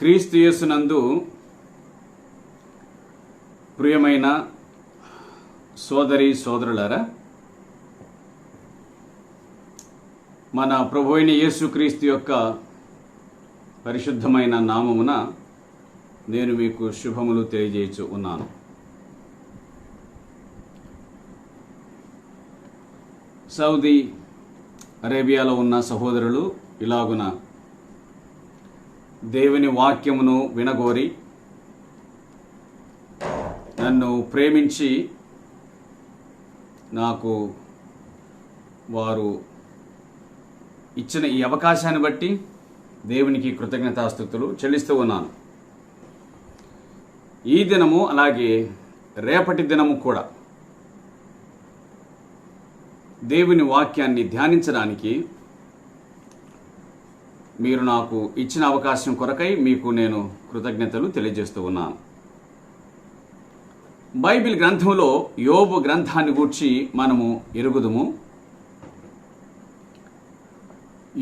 క్రీస్తు యేసునందు ప్రియమైన సోదరి సోదరులారా, మన ప్రభువైన యేసుక్రీస్తు యొక్క పరిశుద్ధమైన నామమున నేను మీకు శుభములు తెలియజేయచ్చు ఉన్నాను. సౌదీ అరేబియాలో ఉన్న సహోదరులు ఇలాగున దేవుని వాక్యమును వినగోరి నన్ను ప్రేమించి నాకు వారు ఇచ్చిన ఈ అవకాశాన్ని బట్టి దేవునికి కృతజ్ఞతాస్తుతులు చెల్లిస్తూ ఉన్నాను. ఈ దినము అలాగే రేపటి దినము కూడా దేవుని వాక్యాన్ని ధ్యానించడానికి మీరు నాకు ఇచ్చిన అవకాశం కొరకై మీకు నేను కృతజ్ఞతలు తెలియజేస్తూ ఉన్నాను. బైబిల్ గ్రంథంలో యోబు గ్రంథాన్ని గూర్చి మనము ఎరుగుదుము.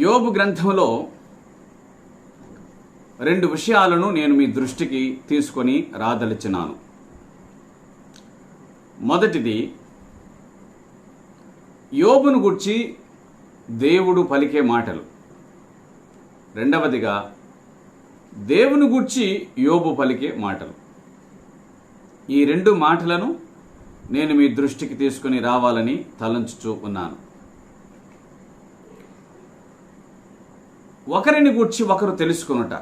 యోబు గ్రంథంలో రెండు విషయాలను నేను మీ దృష్టికి తీసుకొని రాదలిచినాను. మొదటిది, యోబును గూర్చి దేవుడు పలికే మాటలు. రెండవదిగా, దేవుని గూర్చి యోబు పలికే మాటలు. ఈ రెండు మాటలను నేను మీ దృష్టికి తీసుకుని రావాలని తలంచుచూ ఉన్నాను. ఒకరిని గూర్చి ఒకరు తెలుసుకొనుట,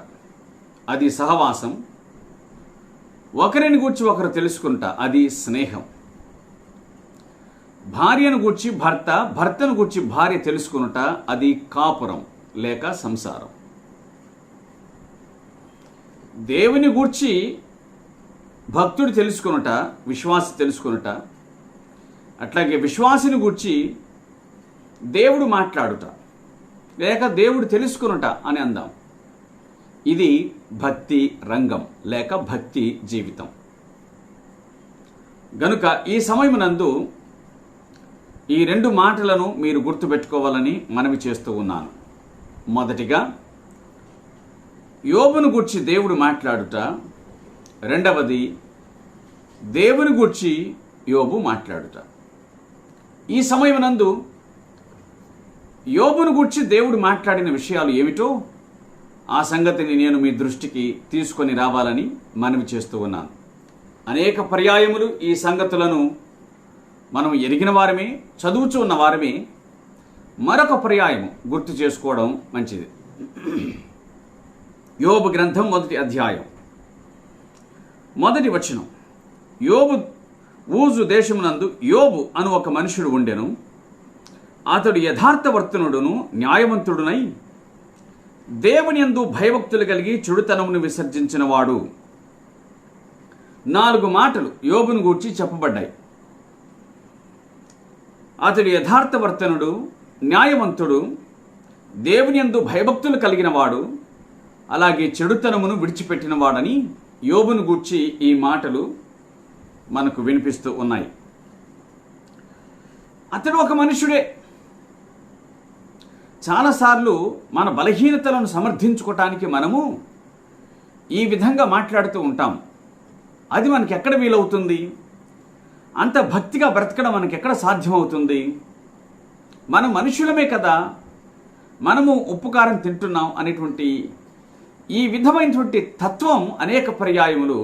అది సహవాసం. ఒకరిని గూర్చి ఒకరు తెలుసుకొనుట, అది స్నేహం. భార్యను గూర్చి భర్త, భర్తను గూర్చి భార్య తెలుసుకొనుట, అది కాపురం లేక సంసారం. దేవుని గూర్చి భక్తుడు తెలుసుకొనుట, విశ్వాసి తెలుసుకొనుట, అట్లాగే విశ్వాసిని గూర్చి దేవుడు మాట్లాడుట లేక దేవుడు తెలుసుకొనుట అని అందాం. ఇది భక్తి రంగం లేక భక్తి జీవితం. గనుక ఈ సమయమునందు ఈ రెండు మాటలను మీరు గుర్తుపెట్టుకోవాలని మనవి చేస్తూ ఉన్నాను. మొదటిగా, యోబును గూర్చి దేవుడు మాట్లాడుట. రెండవది, దేవుని గూర్చి యోబు మాట్లాడుట. ఈ సమయమునందు యోబును గూర్చి దేవుడు మాట్లాడిన విషయాలు ఏమిటో ఆ సంగతిని నేను మీ దృష్టికి తీసుకొని రావాలని మనవి చేస్తూ ఉన్నాను. అనేక పర్యాయములు ఈ సంగతులను మనం ఎరిగిన వారమే, చదువుచూ ఉన్న వారమే. మరొక పర్యాయము గుర్తు చేసుకోవడం మంచిది. యోబు గ్రంథం 1వ అధ్యాయం 1వ వచనం. ఊజు దేశమునందు యోబు అను ఒక మనుషుడు ఉండెను. అతడు యథార్థవర్తనుడును న్యాయవంతుడునై దేవుని యందు భయభక్తులు కలిగి చెడుతనమును విసర్జించిన వాడు. 4 మాటలు యోబును గూర్చి చెప్పబడ్డాయి. అతడు యథార్థవర్తనుడు, న్యాయవంతుడు, దేవుని యందు భయభక్తులు కలిగిన వాడు, అలాగే చెడుతనమును విడిచిపెట్టిన వాడని యోబును గూర్చి ఈ మాటలు మనకు వినిపిస్తూ ఉన్నాయి. అతడు ఒక మనుషుడే. చాలాసార్లు మన బలహీనతలను సమర్థించుకోవటానికి మనము ఈ విధంగా మాట్లాడుతూ ఉంటాం. అది మనకి ఎక్కడ వీలవుతుంది? అంత భక్తిగా బ్రతకడం మనకి ఎక్కడ సాధ్యమవుతుంది? మనం మనుషులమే కదా, మనము ఉప్పుకారం తింటున్నాం అనేటువంటి ఈ విధమైనటువంటి తత్వం అనేక పర్యాయములు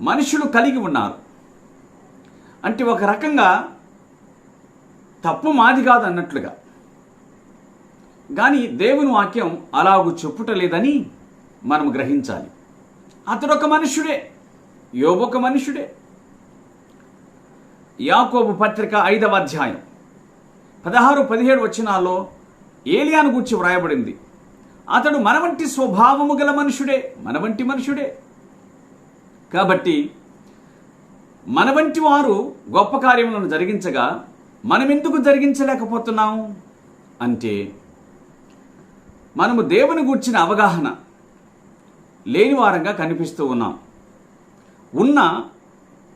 మనుషులు కలిగి ఉన్నారు. అంటే ఒక రకంగా తప్పు మాది కాదు అన్నట్లుగా. కానీ దేవుని వాక్యం అలాగూ చెప్పుటలేదని మనం గ్రహించాలి. అతడు ఒక మనుష్యుడే, యోబు ఒక మనుష్యుడే. యాకోబు పత్రిక 5వ అధ్యాయం 16-17 వచనాల్లో ఏలియాను గూర్చి వ్రాయబడింది. అతడు మన వంటి స్వభావము గల మనుషుడే, మన వంటి మనుషుడే. కాబట్టి మన వంటి వారు గొప్ప కార్యములను జరిగించగా మనం ఎందుకు జరిగించలేకపోతున్నాము అంటే, మనము దేవుని గూర్చిన అవగాహన లేని వారంగా కనిపిస్తూ ఉన్నాం. ఉన్న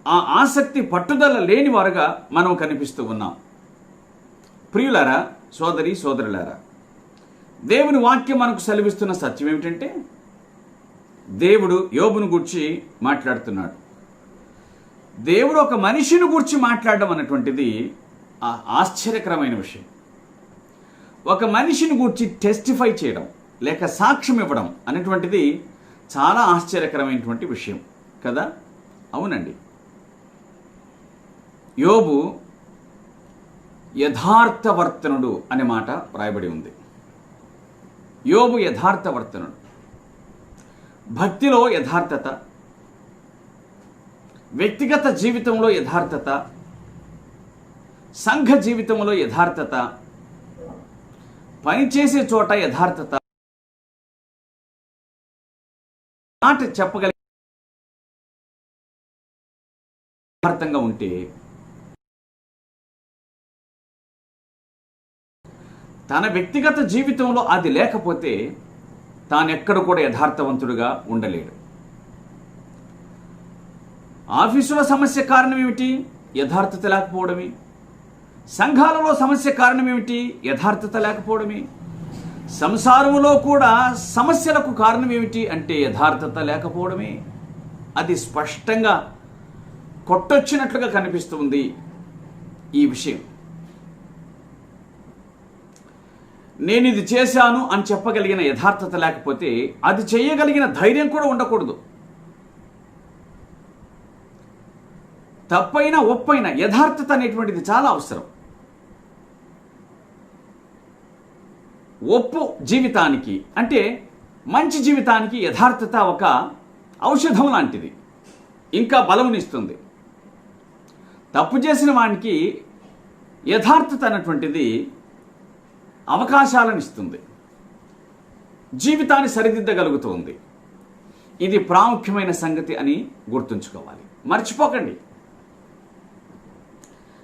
ఆ ఆసక్తి పట్టుదల లేని వారుగా మనం కనిపిస్తూ ఉన్నాం. ప్రియులారా, సోదరి సోదరులారా, దేవుని వాక్యం మనకు సెలవిస్తున్న సత్యం ఏమిటంటే, దేవుడు యోబును గూర్చి మాట్లాడుతున్నాడు. దేవుడు ఒక మనిషిని గూర్చి మాట్లాడడం అన్నటువంటిది ఆశ్చర్యకరమైన విషయం. ఒక మనిషిని గూర్చి టెస్టిఫై చేయడం లేక సాక్ష్యం ఇవ్వడం అనేటువంటిది చాలా ఆశ్చర్యకరమైనటువంటి విషయం కదా. అవునండి, యోబు యథార్థవర్తనుడు అనే మాట వ్రాయబడి ఉంది. యోబు యథార్థవర్తనుడు. భక్తిలో యథార్థత, వ్యక్తిగత జీవితంలో యథార్థత, సంఘ జీవితంలో యథార్థత, పనిచేసే చోట యథార్థత, మాట చెప్పగలిగే యథార్థంగా ఉంటే తన వ్యక్తిగత జీవితంలో అది లేకపోతే తానెక్కడ కూడా యథార్థవంతుడుగా ఉండలేడు. ఆఫీసులో సమస్య కారణం ఏమిటి? యథార్థత లేకపోవడమే. సంఘాలలో సమస్య కారణం ఏమిటి? యథార్థత లేకపోవడమే. సంసారంలో కూడా సమస్యలకు కారణం ఏమిటి అంటే యథార్థత లేకపోవడమే. అది స్పష్టంగా కొట్టొచ్చినట్లుగా కనిపిస్తుంది ఈ విషయం. నేను ఇది చేశాను అని చెప్పగలిగిన యథార్థత లేకపోతే అది చేయగలిగిన ధైర్యం కూడా ఉండకూడదు. తప్పైన ఒప్పైన యథార్థత అనేటువంటిది చాలా అవసరం. ఒప్పు జీవితానికి అంటే మంచి జీవితానికి యథార్థత ఒక ఔషధం లాంటిది, ఇంకా బలమునిస్తుంది. తప్పు చేసిన వానికి యథార్థత అన్నటువంటిది అవకాశాలను ఇస్తుంది, జీవితాన్ని సరిదిద్దగలుగుతుంది. ఇది ప్రాముఖ్యమైన సంగతి అని గుర్తుంచుకోవాలి, మర్చిపోకండి.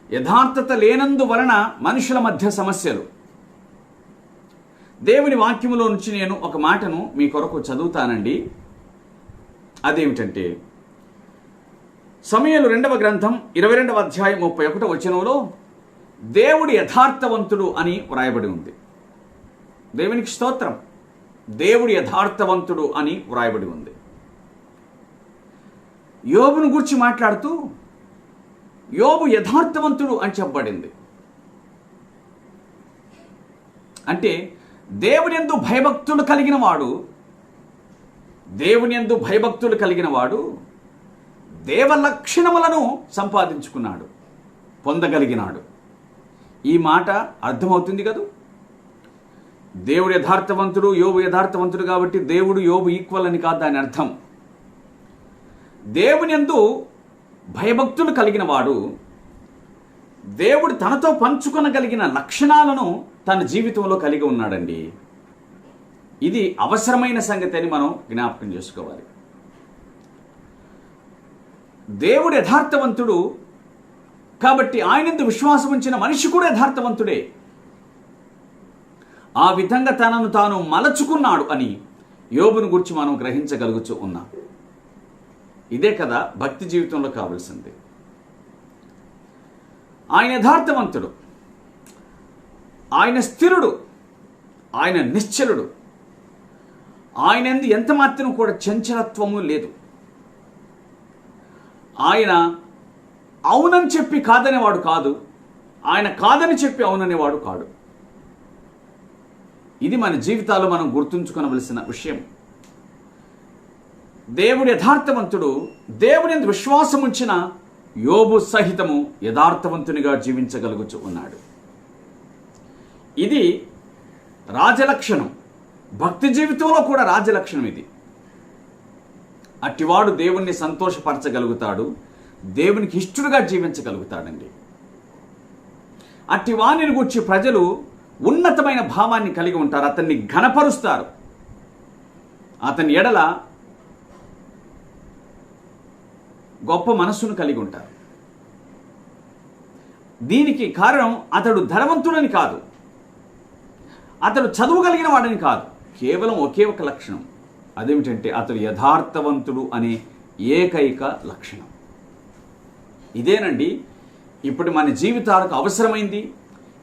యథార్థత లేనందువలన మనుషుల మధ్య సమస్యలు. దేవుని వాక్యములో నుంచి నేను ఒక మాటను మీ కొరకు చదువుతానండి. అదేమిటంటే సమూయేలు 2వ గ్రంథం 22వ అధ్యాయం 31వ వచనంలో దేవుడు యథార్థవంతుడు అని వ్రాయబడి ఉంది. దేవునికి స్తోత్రం. దేవుడు యథార్థవంతుడు అని వ్రాయబడి ఉంది. యోబును గురించి మాట్లాడుతూ యోబు యథార్థవంతుడు అని చెప్పబడింది. అంటే దేవునియందు భయభక్తులు కలిగిన వాడు, దేవునియందు భయభక్తులు కలిగిన వాడు దేవ లక్షణములను సంపాదించుకున్నాడు, పొందగలిగినాడు. ఈ మాట అర్థమవుతుంది కదూ. దేవుడు యథార్థవంతుడు, యోబు యథార్థవంతుడు కాబట్టి దేవుడు యోబు ఈక్వల్ అని కాదు దాని అర్థం. దేవునియందు భయభక్తులు కలిగిన వాడు దేవుడు తనతో పంచుకొనగలిగిన లక్షణాలను తన జీవితంలో కలిగి ఉన్నాడండి. ఇది అవసరమైన సంగతి అని మనం జ్ఞాపకం చేసుకోవాలి. దేవుడు యథార్థవంతుడు కాబట్టి ఆయనందు విశ్వాసం ఉంచిన మనిషి కూడా యథార్థవంతుడే. ఆ విధంగా తనను తాను మలచుకున్నాడు అని యోబును గురించి మనం గ్రహించగలుగుతూ ఉన్నాం. ఇదే కదా భక్తి జీవితంలో కావలసింది. ఆయన యథార్థవంతుడు, ఆయన స్థిరుడు, ఆయన నిశ్చలుడు, ఆయనందు ఎంత మాత్రం కూడా చంచలత్వము లేదు. ఆయన అవునని చెప్పి కాదనేవాడు కాదు, ఆయన కాదని చెప్పి అవుననేవాడు కాడు. ఇది మన జీవితాల్లో మనం గుర్తుంచుకోవలసిన విషయం. దేవుడు యథార్థవంతుడు. దేవుని విశ్వాసం ఉంచిన యోబు సహితము యథార్థవంతునిగా జీవించగలుగుతూ ఉన్నాడు. ఇది రాజలక్షణం. భక్తి జీవితంలో కూడా రాజలక్షణం ఇది. అట్టివాడు దేవుణ్ణి సంతోషపరచగలుగుతాడు, దేవునికి ఇష్టడుగా జీవించగలుగుతాడండి. అట్టివాణిని గూర్చి ప్రజలు ఉన్నతమైన భావాన్ని కలిగి ఉంటారు, అతన్ని ఘనపరుస్తారు, అతని ఎడల గొప్ప మనస్సును కలిగి ఉంటారు. దీనికి కారణం అతడు ధనవంతుడని కాదు, అతడు చదువుగలిగిన వాడని కాదు, కేవలం ఒకే ఒక లక్షణం. అదేమిటంటే అతడు యథార్థవంతుడు అనే ఏకైక లక్షణం. ఇదేనండి ఇప్పుడు మన జీవితాలకు అవసరమైంది,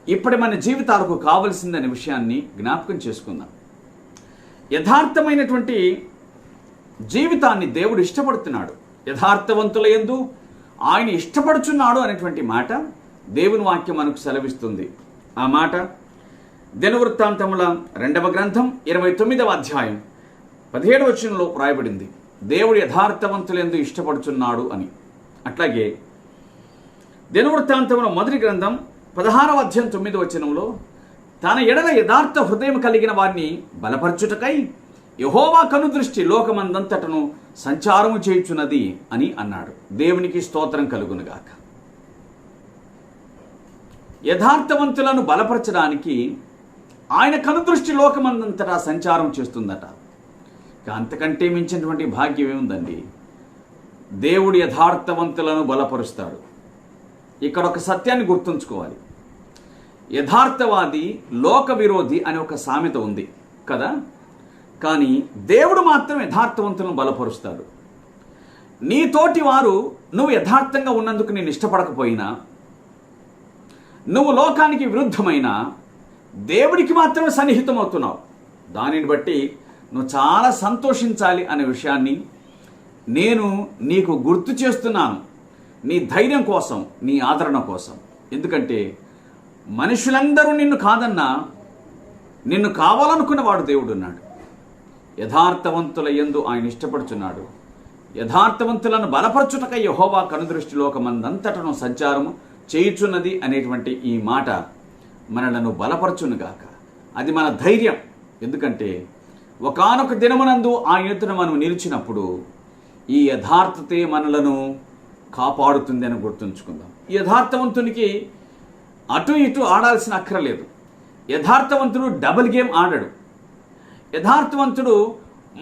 ఇప్పుడు మన జీవితాలకు కావలసిందనే విషయాన్ని జ్ఞాపకం చేసుకుందాం. యథార్థమైనటువంటి జీవితాన్ని దేవుడు ఇష్టపడుతున్నాడు. యథార్థవంతుల యందు ఆయన ఇష్టపడుచున్నాడు అనేటువంటి మాట దేవుని వాక్యం మనకు సెలవిస్తుంది. ఆ మాట దినవృత్తాంతముల 2వ గ్రంథం 29వ అధ్యాయం 17వ వచనంలో రాయబడింది. దేవుడు యథార్థవంతులందు ఇష్టపడుచున్నాడు అని. అట్లాగే దినవృత్తాంతముల 1వ గ్రంథం 16వ అధ్యాయం 9వ వచనంలో తన ఎడల యథార్థ హృదయం కలిగిన వారిని బలపరచుటకై యెహోవా కనుదృష్టి లోకమందంతటను సంచారము చేయుచున్నది అని అన్నాడు. దేవునికి స్తోత్రం కలుగునుగాక. యథార్థవంతులను బలపరచడానికి ఆయన కనుదృష్టి లోకమందంతటా సంచారం చేస్తుందట. అంతకంటే మించినటువంటి భాగ్యం ఏముందండి? దేవుడు యథార్థవంతులను బలపరుస్తాడు. ఇక్కడ ఒక సత్యాన్ని గుర్తుంచుకోవాలి. యథార్థవాది లోక విరోధి అనే ఒక సామెత ఉంది కదా. కానీ దేవుడు మాత్రం యథార్థవంతులను బలపరుస్తాడు. నీతోటి వారు నువ్వు యథార్థంగా ఉన్నందుకు నేను ఇష్టపడకపోయినా, నువ్వు లోకానికి విరుద్ధమైన దేవుడికి మాత్రమే సన్నిహితం అవుతున్నావు. దానిని బట్టి నువ్వు చాలా సంతోషించాలి అనే విషయాన్ని నేను నీకు గుర్తు చేస్తున్నాను, నీ ధైర్యం కోసం, నీ ఆదరణ కోసం. ఎందుకంటే మనుషులందరూ నిన్ను కాదన్నా నిన్ను కావాలనుకున్న వాడు దేవుడు ఉన్నాడు. యథార్థవంతుల యందు ఆయన ఇష్టపడుచున్నాడు. యథార్థవంతులను బలపరచుటకై యెహోవా కనుదృష్టి లోకమందంతటను సంచారము చేయుచున్నది అనేటువంటి ఈ మాట మనలను బలపరచునుగాక. అది మన ధైర్యం. ఎందుకంటే ఒకానొక దినమునందు ఆయన ఎదుట మనం నిలిచినప్పుడు ఈ యథార్థతే మనలను కాపాడుతుంది అని గుర్తుంచుకుందాం. ఈ యథార్థవంతునికి అటు ఇటు ఆడాల్సిన అక్కరలేదు. యథార్థవంతుడు డబుల్ గేమ్ ఆడడు. యథార్థవంతుడు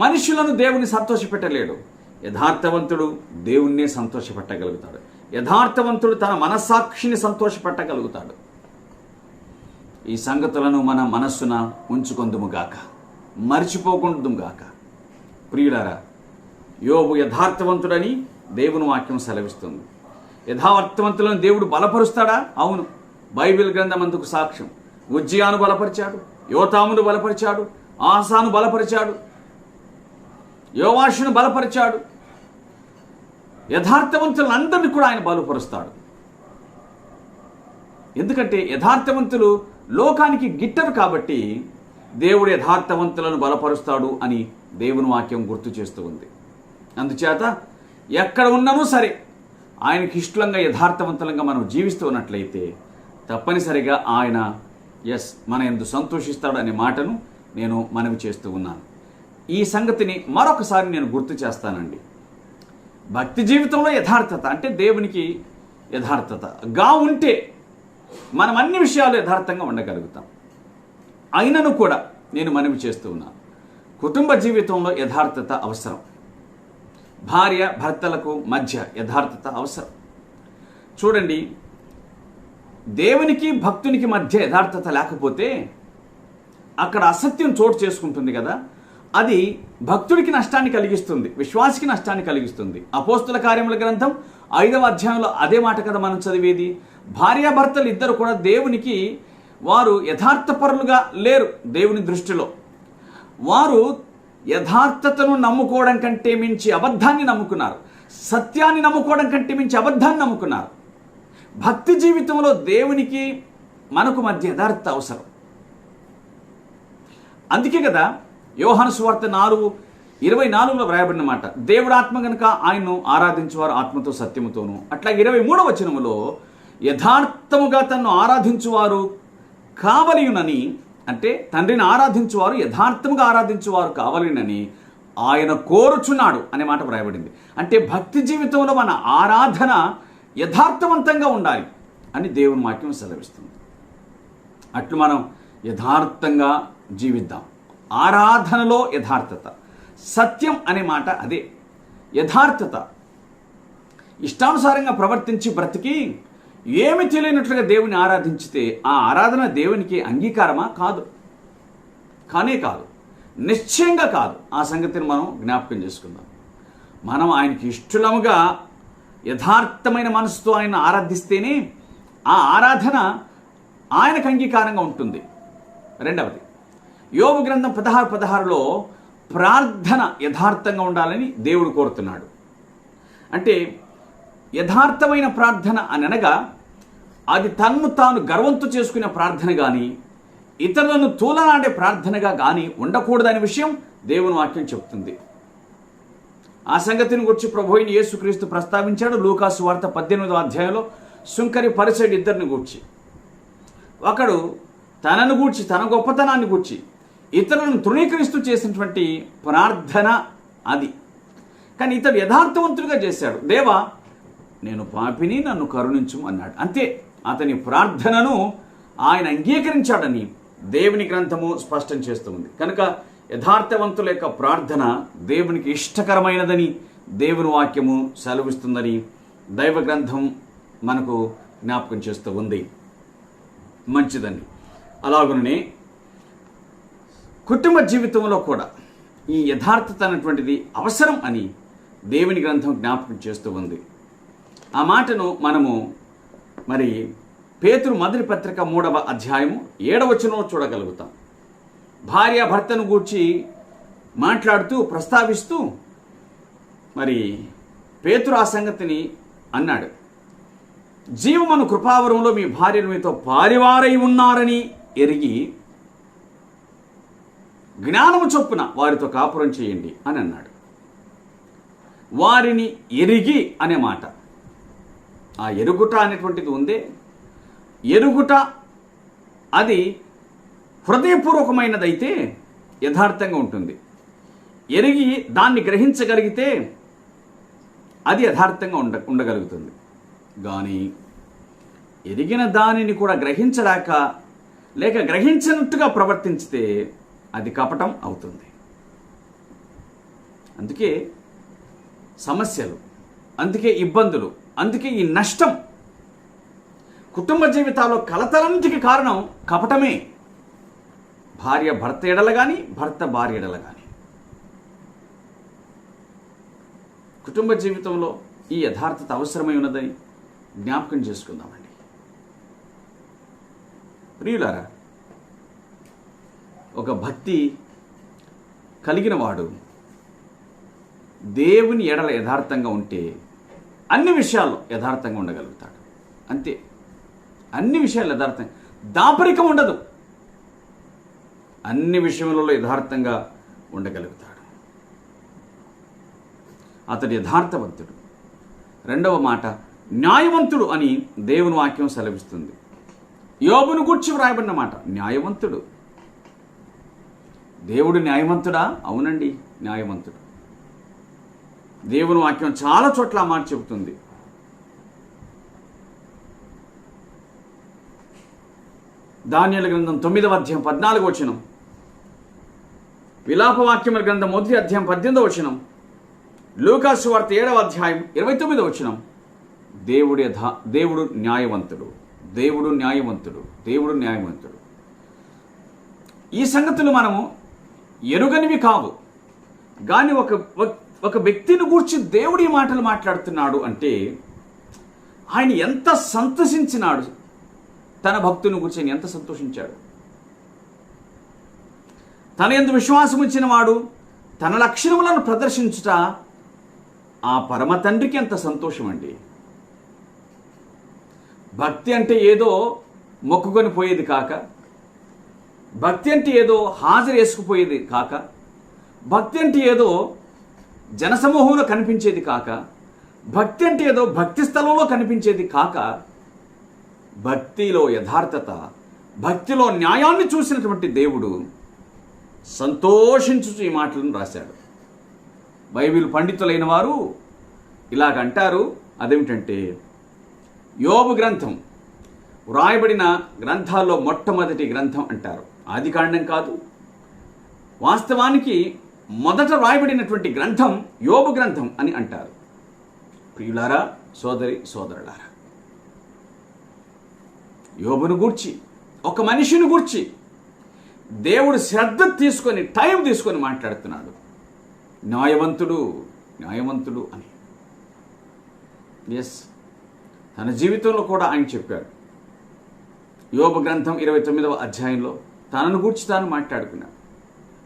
మనుషులను దేవుని సంతోషపెట్టలేడు. యథార్థవంతుడు దేవుణ్ణే సంతోషపెట్టగలుగుతాడు. యథార్థవంతుడు తన మనస్సాక్షిని సంతోషపెట్టగలుగుతాడు. ఈ సంగతులను మన మనస్సున ఉంచుకొందుముగాక, మర్చిపోకుందుముగాక. ప్రియులారా, యోబు యథార్థవంతుడని దేవుని వాక్యం సెలవిస్తుంది. యథార్థవంతులను దేవుడు బలపరుస్తాడా? అవును. బైబిల్ గ్రంథం అందుకు సాక్ష్యం. ఉజ్జియాను బలపరిచాడు, యోతామును బలపరిచాడు, ఆసాను బలపరిచాడు, యోవాషును బలపరిచాడు. యథార్థవంతులందరినీ కూడా ఆయన బలపరుస్తాడు. ఎందుకంటే యథార్థవంతులు లోకానికి గిట్టరు కాబట్టి దేవుడు యథార్థవంతులను బలపరుస్తాడు అని దేవుని వాక్యం గుర్తు చేస్తూ ఉంది. అందుచేత ఎక్కడ ఉన్నానూ సరే ఆయనకి ఇష్టంగా యథార్థవంతులంగా మనం జీవిస్తూ ఉన్నట్లయితే తప్పనిసరిగా ఆయన మన యందు సంతోషిస్తాడు అనే మాటను నేను మనవి చేస్తూ ఉన్నాను. ఈ సంగతిని మరొకసారి నేను గుర్తు చేస్తానండి. భక్తి జీవితంలో యథార్థత అంటే దేవునికి యథార్థతగా ఉంటే మనం అన్ని విషయాలు యథార్థంగా ఉండగలుగుతాం. అయినను కూడా నేను మనవి చేస్తూ ఉన్నాను, కుటుంబ జీవితంలో యథార్థత అవసరం. భార్య భర్తలకు మధ్య యథార్థత అవసరం. చూడండి, దేవునికి భక్తునికి మధ్య యథార్థత లేకపోతే అక్కడ అసత్యం చోటు చేసుకుంటుంది కదా. అది భక్తుడికి నష్టాన్ని కలిగిస్తుంది, విశ్వాసికి నష్టాన్ని కలిగిస్తుంది. అపోస్తుల కార్యముల గ్రంథం 5వ అధ్యాయంలో అదే మాట కదా మనం చదివేది. భార్యాభర్తలు ఇద్దరు కూడా దేవునికి వారు యథార్థపరులుగా లేరు. దేవుని దృష్టిలో వారు యథార్థతను నమ్ముకోవడం కంటే మించి అబద్ధాన్ని నమ్ముకున్నారు. సత్యాన్ని నమ్ముకోవడం కంటే మించి అబద్ధాన్ని నమ్ముకున్నారు. భక్తి జీవితంలో దేవునికి మనకు మధ్య యథార్థత అవసరం. అందుకే కదా యోహాను సువార్త 4:24లో వ్రాయబడిన మాట, దేవుడు ఆత్మ గనుక ఆయన్ను ఆరాధించువారు ఆత్మతో సత్యముతోను. అట్లా 23వ వచనములో యథార్థముగా తన్ను ఆరాధించువారు కావలియునని, అంటే తండ్రిని ఆరాధించువారు యథార్థముగా ఆరాధించువారు కావలినని ఆయన కోరుచున్నాడు అనే మాట వ్రాయబడింది. అంటే భక్తి జీవితంలో మన ఆరాధన యథార్థవంతంగా ఉండాలి అని దేవుని వాక్యం సెలవిస్తుంది. అట్లు మనం యథార్థంగా జీవిద్దాం. ఆరాధనలో యథార్థత, సత్యం అనే మాట అదే యథార్థత. ఇష్టానుసారంగా ప్రవర్తించి బ్రతికి ఏమి తెలియనట్లుగా దేవుని ఆరాధించితే ఆ ఆరాధన దేవునికి అంగీకారమా? కాదు, కానే కాదు, నిశ్చయంగా కాదు. ఆ సంగతిని మనం జ్ఞాపకం చేసుకుందాం. మనం ఆయనకి ఇష్టలముగా యథార్థమైన మనసుతో ఆయన ఆరాధిస్తేనే ఆ ఆరాధన ఆయనకు అంగీకారంగా ఉంటుంది. రెండవది, యోబు గ్రంథం 16:16లో ప్రార్థన యథార్థంగా ఉండాలని దేవుడు కోరుతున్నాడు. అంటే యథార్థమైన ప్రార్థన అని అనగా అది తన్ను తాను గర్వంతో చేసుకునే ప్రార్థన కానీ ఇతరులను తూలనాడే ప్రార్థనగా కానీ ఉండకూడదనే విషయం దేవుని వాక్యం చెప్తుంది. ఆ సంగతిని గురించి ప్రభువైన యేసుక్రీస్తు ప్రస్తావించాడు. లూకాసు వార్త 18వ అధ్యాయంలో సుంకరి పరిసయ్యుడు ఇద్దరిని గూర్చి. ఒకడు తనను గూర్చి, తన గొప్పతనాన్ని గూర్చి ఇతరులను తృణీకరిస్తూ చేసినటువంటి ప్రార్థన అది. కానీ ఇతడు యథార్థవంతుడిగా చేశాడు. దేవా, నేను పాపిని, నన్ను కరుణించు అన్నాడు. అంతే. అతని ప్రార్థనను ఆయన అంగీకరించాడని దేవుని గ్రంథము స్పష్టం చేస్తూ ఉంది. కనుక యథార్థవంతుల యొక్క ప్రార్థన దేవునికి ఇష్టకరమైనదని దేవుని వాక్యము సెలవిస్తుందని దైవ గ్రంథం మనకు జ్ఞాపకం చేస్తూ ఉంది. మంచిదండి. అలాగనే కుటుంబ జీవితంలో కూడా ఈ యథార్థత అనేటువంటిది అవసరం అని దేవుని గ్రంథం జ్ఞాపకం చేస్తూ ఉంది. ఆ మాటను మనము మరి పేతురు మొదటి పత్రిక 3వ అధ్యాయము 7వ వచనంలో చూడగలుగుతాం. భార్య భర్తను గూర్చి మాట్లాడుతూ ప్రస్తావిస్తూ మరి పేతురు ఆ సంగతిని అన్నాడు. జీవమను కృపావరంలో మీ భార్యలు మీతో పారివారై ఉన్నారని ఎరిగి జ్ఞానము చొప్పున వారితో కాపురం చేయండి అని అన్నాడు. వారిని ఎరిగి అనే మాట, ఆ ఎరుగుట అనేటువంటిది ఉందే, ఎరుగుట అది హృదయపూర్వకమైనదైతే యథార్థంగా ఉంటుంది. ఎరిగి దాన్ని గ్రహించగలిగితే అది యథార్థంగా ఉండగలుగుతుంది. కానీ ఎరిగిన దానిని కూడా గ్రహించలేక లేక గ్రహించినట్టుగా ప్రవర్తించితే అది కపటం అవుతుంది. అందుకే సమస్యలు, అందుకే ఇబ్బందులు, అందుకే ఈ నష్టం. కుటుంబ జీవితాల్లో కలతలంటికి కారణం కపటమే. భార్య భర్త ఎడల కానీ, భర్త భార్య ఎడల కానీ. కుటుంబ జీవితంలో ఈ యథార్థత అవసరమై ఉన్నదని జ్ఞాపకం చేసుకుందామండి. ప్రియులారా, ఒక భక్తి కలిగిన వాడు దేవుని ఎడల యథార్థంగా ఉంటే అన్ని విషయాల్లో యథార్థంగా ఉండగలుగుతాడు. అంతే. అన్ని విషయాలు యథార్థంగా, దాపరికం ఉండదు. అన్ని విషయములలో యథార్థంగా ఉండగలుగుతాడు. అతడు యథార్థవంతుడు. రెండవ మాట న్యాయవంతుడు అని దేవుని వాక్యం సెలవిస్తుంది. యోబును గూర్చి వ్రాయబడిన మాట న్యాయవంతుడు. దేవుడు న్యాయవంతుడా? అవునండి, న్యాయవంతుడు. దేవుని వాక్యం చాలా చోట్ల ఆ మాట చెబుతుంది. దానియేలు గ్రంథం 9వ అధ్యాయం 14వ వచనం, విలాప వాక్యముల గ్రంథం 1వ అధ్యాయం 18వ వచనం, లూకాసు వార్త 7వ అధ్యాయం 29వ వచనం. దేవుడు న్యాయవంతుడు, దేవుడు న్యాయవంతుడు, దేవుడు న్యాయవంతుడు. ఈ సంగతులు మనము ఎరుగనివి కావు. కానీ ఒక వ్యక్తిని గూర్చి దేవుడు ఈ మాటలు మాట్లాడుతున్నాడు అంటే ఆయన ఎంత సంతోషించినాడు. తన భక్తుని గురించి ఆయన ఎంత సంతోషించాడు. తన యందు విశ్వాసం ఉంచిన వాడు తన లక్షణములను ప్రదర్శించుట ఆ పరమ తండ్రికి ఎంత సంతోషం అండి. భక్తి అంటే ఏదో మొక్కుకొని పోయేది కాక, భక్తి అంటే ఏదో హాజరు వేసుకుపోయేది కాక, భక్తి అంటే ఏదో జనసమూహంలో కనిపించేది కాక, భక్తి అంటే ఏదో భక్తి స్థలంలో కనిపించేది కాక, భక్తిలో యథార్థత, భక్తిలో న్యాయాన్ని చూసినటువంటి దేవుడు సంతోషించుచు ఈ మాటలను రాశాడు. బైబిల్ పండితులైన వారు ఇలాగంటారు. అదేమిటంటే, యోబు గ్రంథం వ్రాయబడిన గ్రంథాల్లో మొట్టమొదటి గ్రంథం అంటారు. ఆదికాండం కాదు, వాస్తవానికి మొదట వ్రాయబడినటువంటి గ్రంథం యోబు గ్రంథం అని అంటారు. ప్రియులారా, సోదరులారా, యోబును గూర్చి, ఒక మనిషిని గూర్చి దేవుడు శ్రద్ధ తీసుకొని, టైం తీసుకొని మాట్లాడుతున్నాడు. న్యాయవంతుడు, న్యాయవంతుడు అని. ఎస్, తన జీవితంలో కూడా ఆయన చెప్పాడు. యోబు గ్రంథం 29వ అధ్యాయంలో తనను గూర్చి తాను మాట్లాడుకున్నాడు.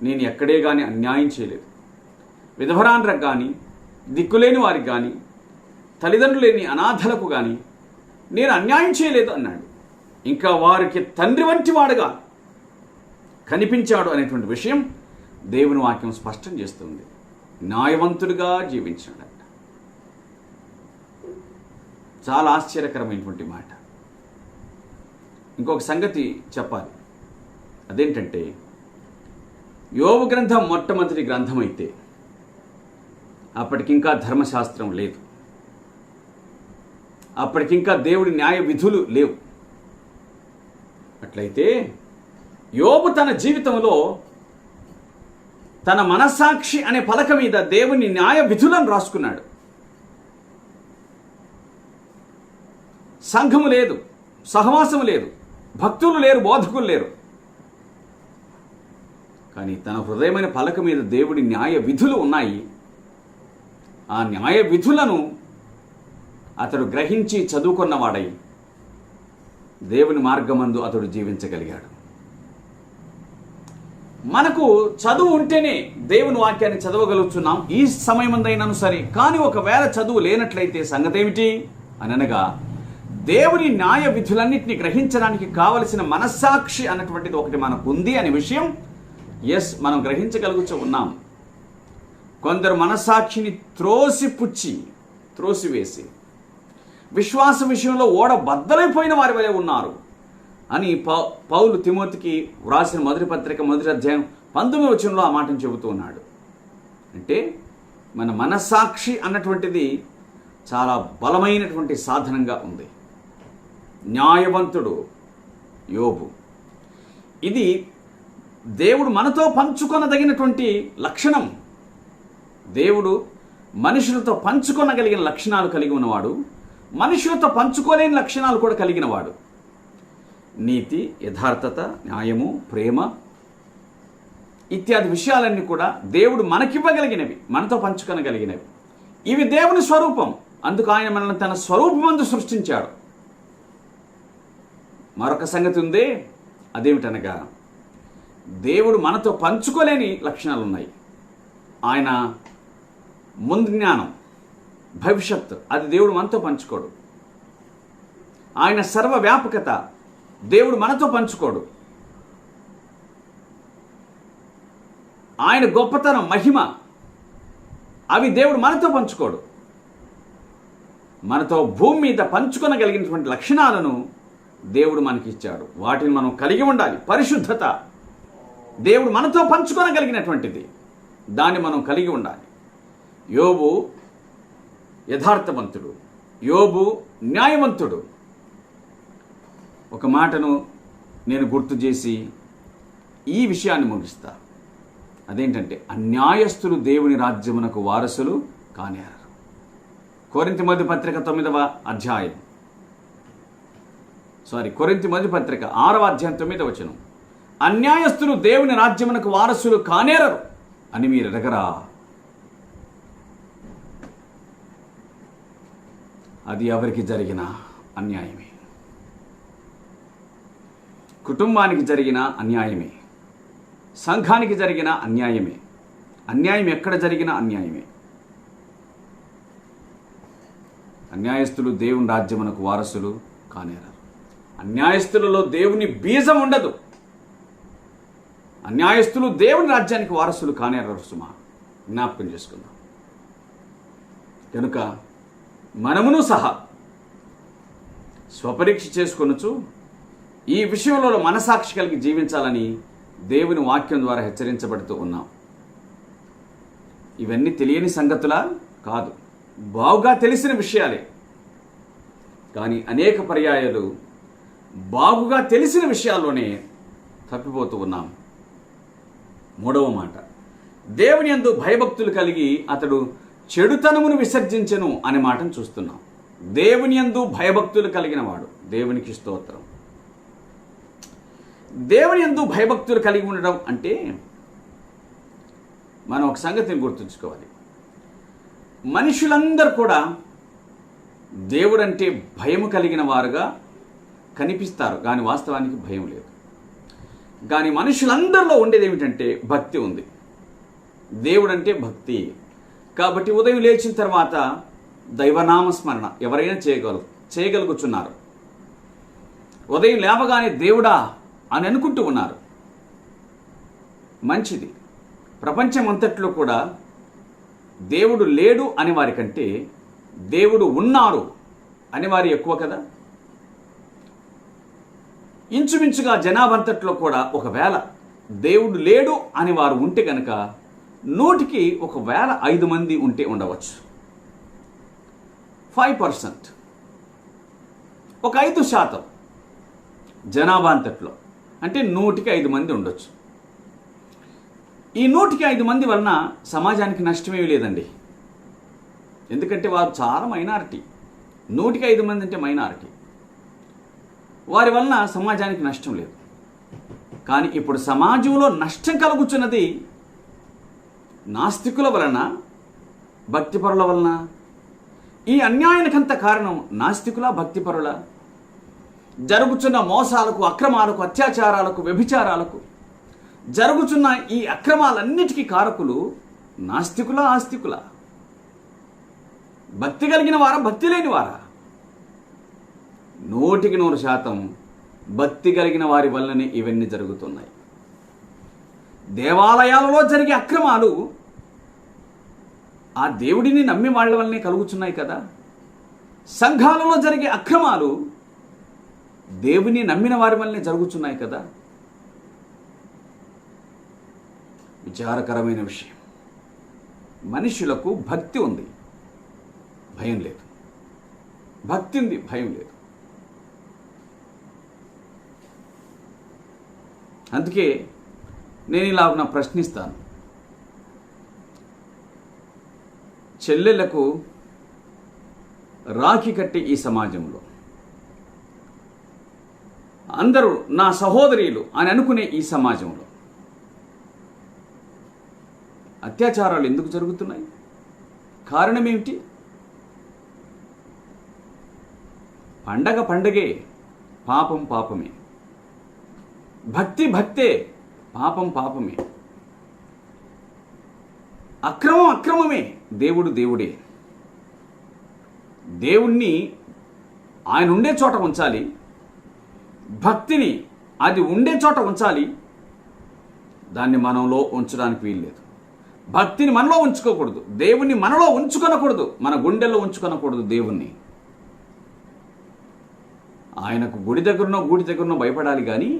నేను ఎక్కడే కానీ అన్యాయం చేయలేదు. విధవరాండ్రకు కానీ, దిక్కులేని వారికి కానీ, తల్లిదండ్రులు లేని అనాథలకు కానీ నేను అన్యాయం చేయలేదు అన్నాడు. ఇంకా వారికి తండ్రి వంటి వాడుగా కనిపించాడు అనేటువంటి విషయం దేవుని వాక్యం స్పష్టం చేస్తుంది. న్యాయవంతుడిగా జీవించాడట. చాలా ఆశ్చర్యకరమైనటువంటి మాట. ఇంకొక సంగతి చెప్పాలి. అదేంటంటే, యోబు గ్రంథం మొట్టమొదటి గ్రంథం అయితే అప్పటికింకా ధర్మశాస్త్రం లేదు. అప్పటికింకా దేవుడి న్యాయ విధులు లేవు. అట్లయితే యోబు తన జీవితంలో తన మనస్సాక్షి అనే పలక మీద దేవుని న్యాయ విధులను రాసుకున్నాడు. సంఘము లేదు, సహవాసము లేదు, భక్తులు లేరు, బోధకులు లేరు. కానీ తన హృదయమైన పలక మీద దేవుడి న్యాయ విధులు ఉన్నాయి. ఆ న్యాయ విధులను అతడు గ్రహించి చదువుకున్నవాడై దేవుని మార్గమందు అతడు జీవించగలిగాడు. మనకు చదువు ఉంటేనే దేవుని వాక్యాన్ని చదవగలుగుతున్నాం ఈ సమయమందైనాను సరే. కానీ ఒకవేళ చదువు లేనట్లయితే సంగతి ఏమిటి అని అనగా, దేవుని న్యాయ విధులన్నింటినీ గ్రహించడానికి కావలసిన మనస్సాక్షి అన్నటువంటిది ఒకటి మనకు ఉంది అనే విషయం మనం గ్రహించగలుగుతూ ఉన్నాం. కొందరు మనస్సాక్షిని త్రోసివేసి విశ్వాస విషయంలో ఓడ బద్దలైపోయిన వారి వలె ఉన్నారు అని పౌలు తిమోతికి వ్రాసిన మొదటి పత్రిక 1వ అధ్యాయం 19వ వచనంలో ఆ మాటను చెబుతూ ఉన్నాడు. అంటే మన మనస్సాక్షి అన్నటువంటిది చాలా బలమైనటువంటి సాధనంగా ఉంది. న్యాయవంతుడు యోబు. ఇది దేవుడు మనతో పంచుకొనదగినటువంటి లక్షణం. దేవుడు మనుషులతో పంచుకొనగలిగిన లక్షణాలు కలిగి ఉన్నవాడు, మనుషులతో పంచుకోలేని లక్షణాలు కూడా కలిగినవాడు. నీతి, యథార్థత, న్యాయము, ప్రేమ ఇత్యాది విషయాలన్నీ కూడా దేవుడు మనకివ్వగలిగినవి, మనతో పంచుకొనగలిగినవి. ఇవి దేవుని స్వరూపం. అందుకు ఆయన మనల్ని తన స్వరూపమందు సృష్టించాడు. మరొక సంగతి ఉంది. అదేమిటనగా, దేవుడు మనతో పంచుకోలేని లక్షణాలు ఉన్నాయి. ఆయన ముందు జ్ఞానం, భవిష్యత్తు అది దేవుడు మనతో పంచుకోడు. ఆయన సర్వవ్యాపకత దేవుడు మనతో పంచుకోడు. ఆయన గొప్పతనం, మహిమ అవి దేవుడు మనతో పంచుకోడు. మనతో భూమి మీద పంచుకొనగలిగినటువంటి లక్షణాలను దేవుడు మనకిచ్చాడు. వాటిని మనం కలిగి ఉండాలి. పరిశుద్ధత దేవుడు మనతో పంచుకొనగలిగినటువంటిది, దాన్ని మనం కలిగి ఉండాలి. యోబు యథార్థవంతుడు, యోబు న్యాయవంతుడు. ఒక మాటను నేను గుర్తు చేసి ఈ విషయాన్ని ముగిస్తా. అదేంటంటే, అన్యాయస్తులు దేవుని రాజ్యమునకు వారసులు కానేరరు. కొరింథీ మొదటి పత్రిక 9వ అధ్యాయం కొరింథీ మొదటి పత్రిక 6వ అధ్యాయం 9వ వచనం, అన్యాయస్తులు దేవుని రాజ్యమునకు వారసులు కానేరరు అని మీరు ఎరగరా? అది ఎవరికి జరిగిన అన్యాయమే, కుటుంబానికి జరిగిన అన్యాయమే, సంఘానికి జరిగిన అన్యాయమే. అన్యాయం ఎక్కడ జరిగిన అన్యాయమే. అన్యాయస్తులు దేవుని రాజ్యమునకు వారసులు కానేరరు. అన్యాయస్తులలో దేవుని బీజం ఉండదు. అన్యాయస్తులు దేవుని రాజ్యానికి వారసులు కానేరరు. సుమా, జ్ఞాపకం చేసుకుందాం. కనుక మనమును సహా స్వపరీక్ష చేసుకొనొచ్చు ఈ విషయంలో మనసాక్షి కలిగి జీవించాలని దేవుని వాక్యం ద్వారా హెచ్చరించబడుతూ ఉన్నాం. ఇవన్నీ తెలియని సంగతులా కాదు, బాగుగా తెలిసిన విషయాలే. కానీ అనేక పర్యాయాలు బాగుగా తెలిసిన విషయాల్లోనే తప్పిపోతూ ఉన్నాం. 3వ మాట, దేవుని యందు భయభక్తులు కలిగి అతడు చెడుతనమును విసర్జించెను అనే మాటను చూస్తున్నాం. దేవుని యందు భయభక్తులు కలిగిన వాడు, దేవునికి స్తోత్రం. దేవుని యందు భయభక్తులు కలిగి ఉండడం అంటే మనం ఒక సంగతిని గుర్తుంచుకోవాలి. మనుషులందరూ కూడా దేవుడంటే భయము కలిగిన వారుగా కనిపిస్తారు, కానీ వాస్తవానికి భయం లేదు. కానీ మనుషులందరిలో ఉండేది ఏమిటంటే భక్తి ఉంది. దేవుడు అంటే భక్తి. కాబట్టి ఉదయం లేచిన తర్వాత దైవనామస్మరణ ఎవరైనా చేయగలుగుతున్నారు. ఉదయం లేవగానే దేవుడా అని అనుకుంటూ ఉన్నారు. మంచిది. ప్రపంచం అంతట్లో కూడా దేవుడు లేడు అని వారి కంటే దేవుడు ఉన్నారు అని వారు ఎక్కువ కదా. ఇంచుమించుగా జనాభా అంతట్లో కూడా ఒకవేళ దేవుడు లేడు అని వారు ఉంటే కనుక 100కి 5 మంది ఉంటే ఉండవచ్చు. 5%, ఒక 5% జనాభా అంతట్లో అంటే 100కి 5 మంది ఉండొచ్చు. ఈ 100కి 5 మంది వలన సమాజానికి నష్టమేమీ లేదండి. ఎందుకంటే వారు చాలా మైనారిటీ. 100కి 5 మంది అంటే మైనారిటీ. వారి వలన సమాజానికి నష్టం లేదు. కానీ ఇప్పుడు సమాజంలో నష్టం కలుగుతున్నది నాస్తికుల వలన, భక్తిపరుల వలన. ఈ అన్యాయానికంత కారణం నాస్తికుల, భక్తిపరుల? జరుగుతున్న మోసాలకు, అక్రమాలకు, అత్యాచారాలకు, వ్యభిచారాలకు జరుగుతున్న ఈ అక్రమాలన్నిటికీ కారకులు నాస్తికుల, ఆస్తికుల? భక్తి కలిగిన వారా, భక్తి లేని వారా? 100% భక్తి కలిగిన వారి వల్లనే ఇవన్నీ జరుగుతున్నాయి. దేవాలయాలలో జరిగే అక్రమాలు ఆ దేవుడిని నమ్మి వాళ్ళ వల్లనే కలుగుతున్నాయి కదా. సంఘాలలో జరిగే అక్రమాలు దేవుని నమ్మిన వారి వల్లనే జరుగుతున్నాయి కదా. విచారకరమైన విషయం. మనుషులకు భక్తి ఉంది, భయం లేదు. భక్తి ఉంది, భయం లేదు. అందుకే నేను ఇలా ప్రశ్నిస్తాను. చెల్లెళ్లకు రాఖీ కట్టే ఈ సమాజంలో అందరూ నా సహోదరీలు అని అనుకునే ఈ సమాజంలో అత్యాచారాలు ఎందుకు జరుగుతున్నాయి? కారణం ఏమిటి? పండగ పండగే, పాపం పాపమే. భక్తి భక్తే, పాపం పాపమే. అక్రమం అక్రమమే, దేవుడు దేవుడే. దేవుణ్ణి ఆయన ఉండే చోట ఉంచాలి, భక్తిని అది ఉండే చోట ఉంచాలి. దాన్ని మనలో ఉంచడానికి వీల్లేదు. భక్తిని మనలో ఉంచుకోకూడదు, దేవుణ్ణి మనలో ఉంచుకొనకూడదు, మన గుండెల్లో ఉంచుకొనకూడదు దేవుణ్ణి. ఆయనకు గుడి దగ్గరనో భయపడాలి కానీ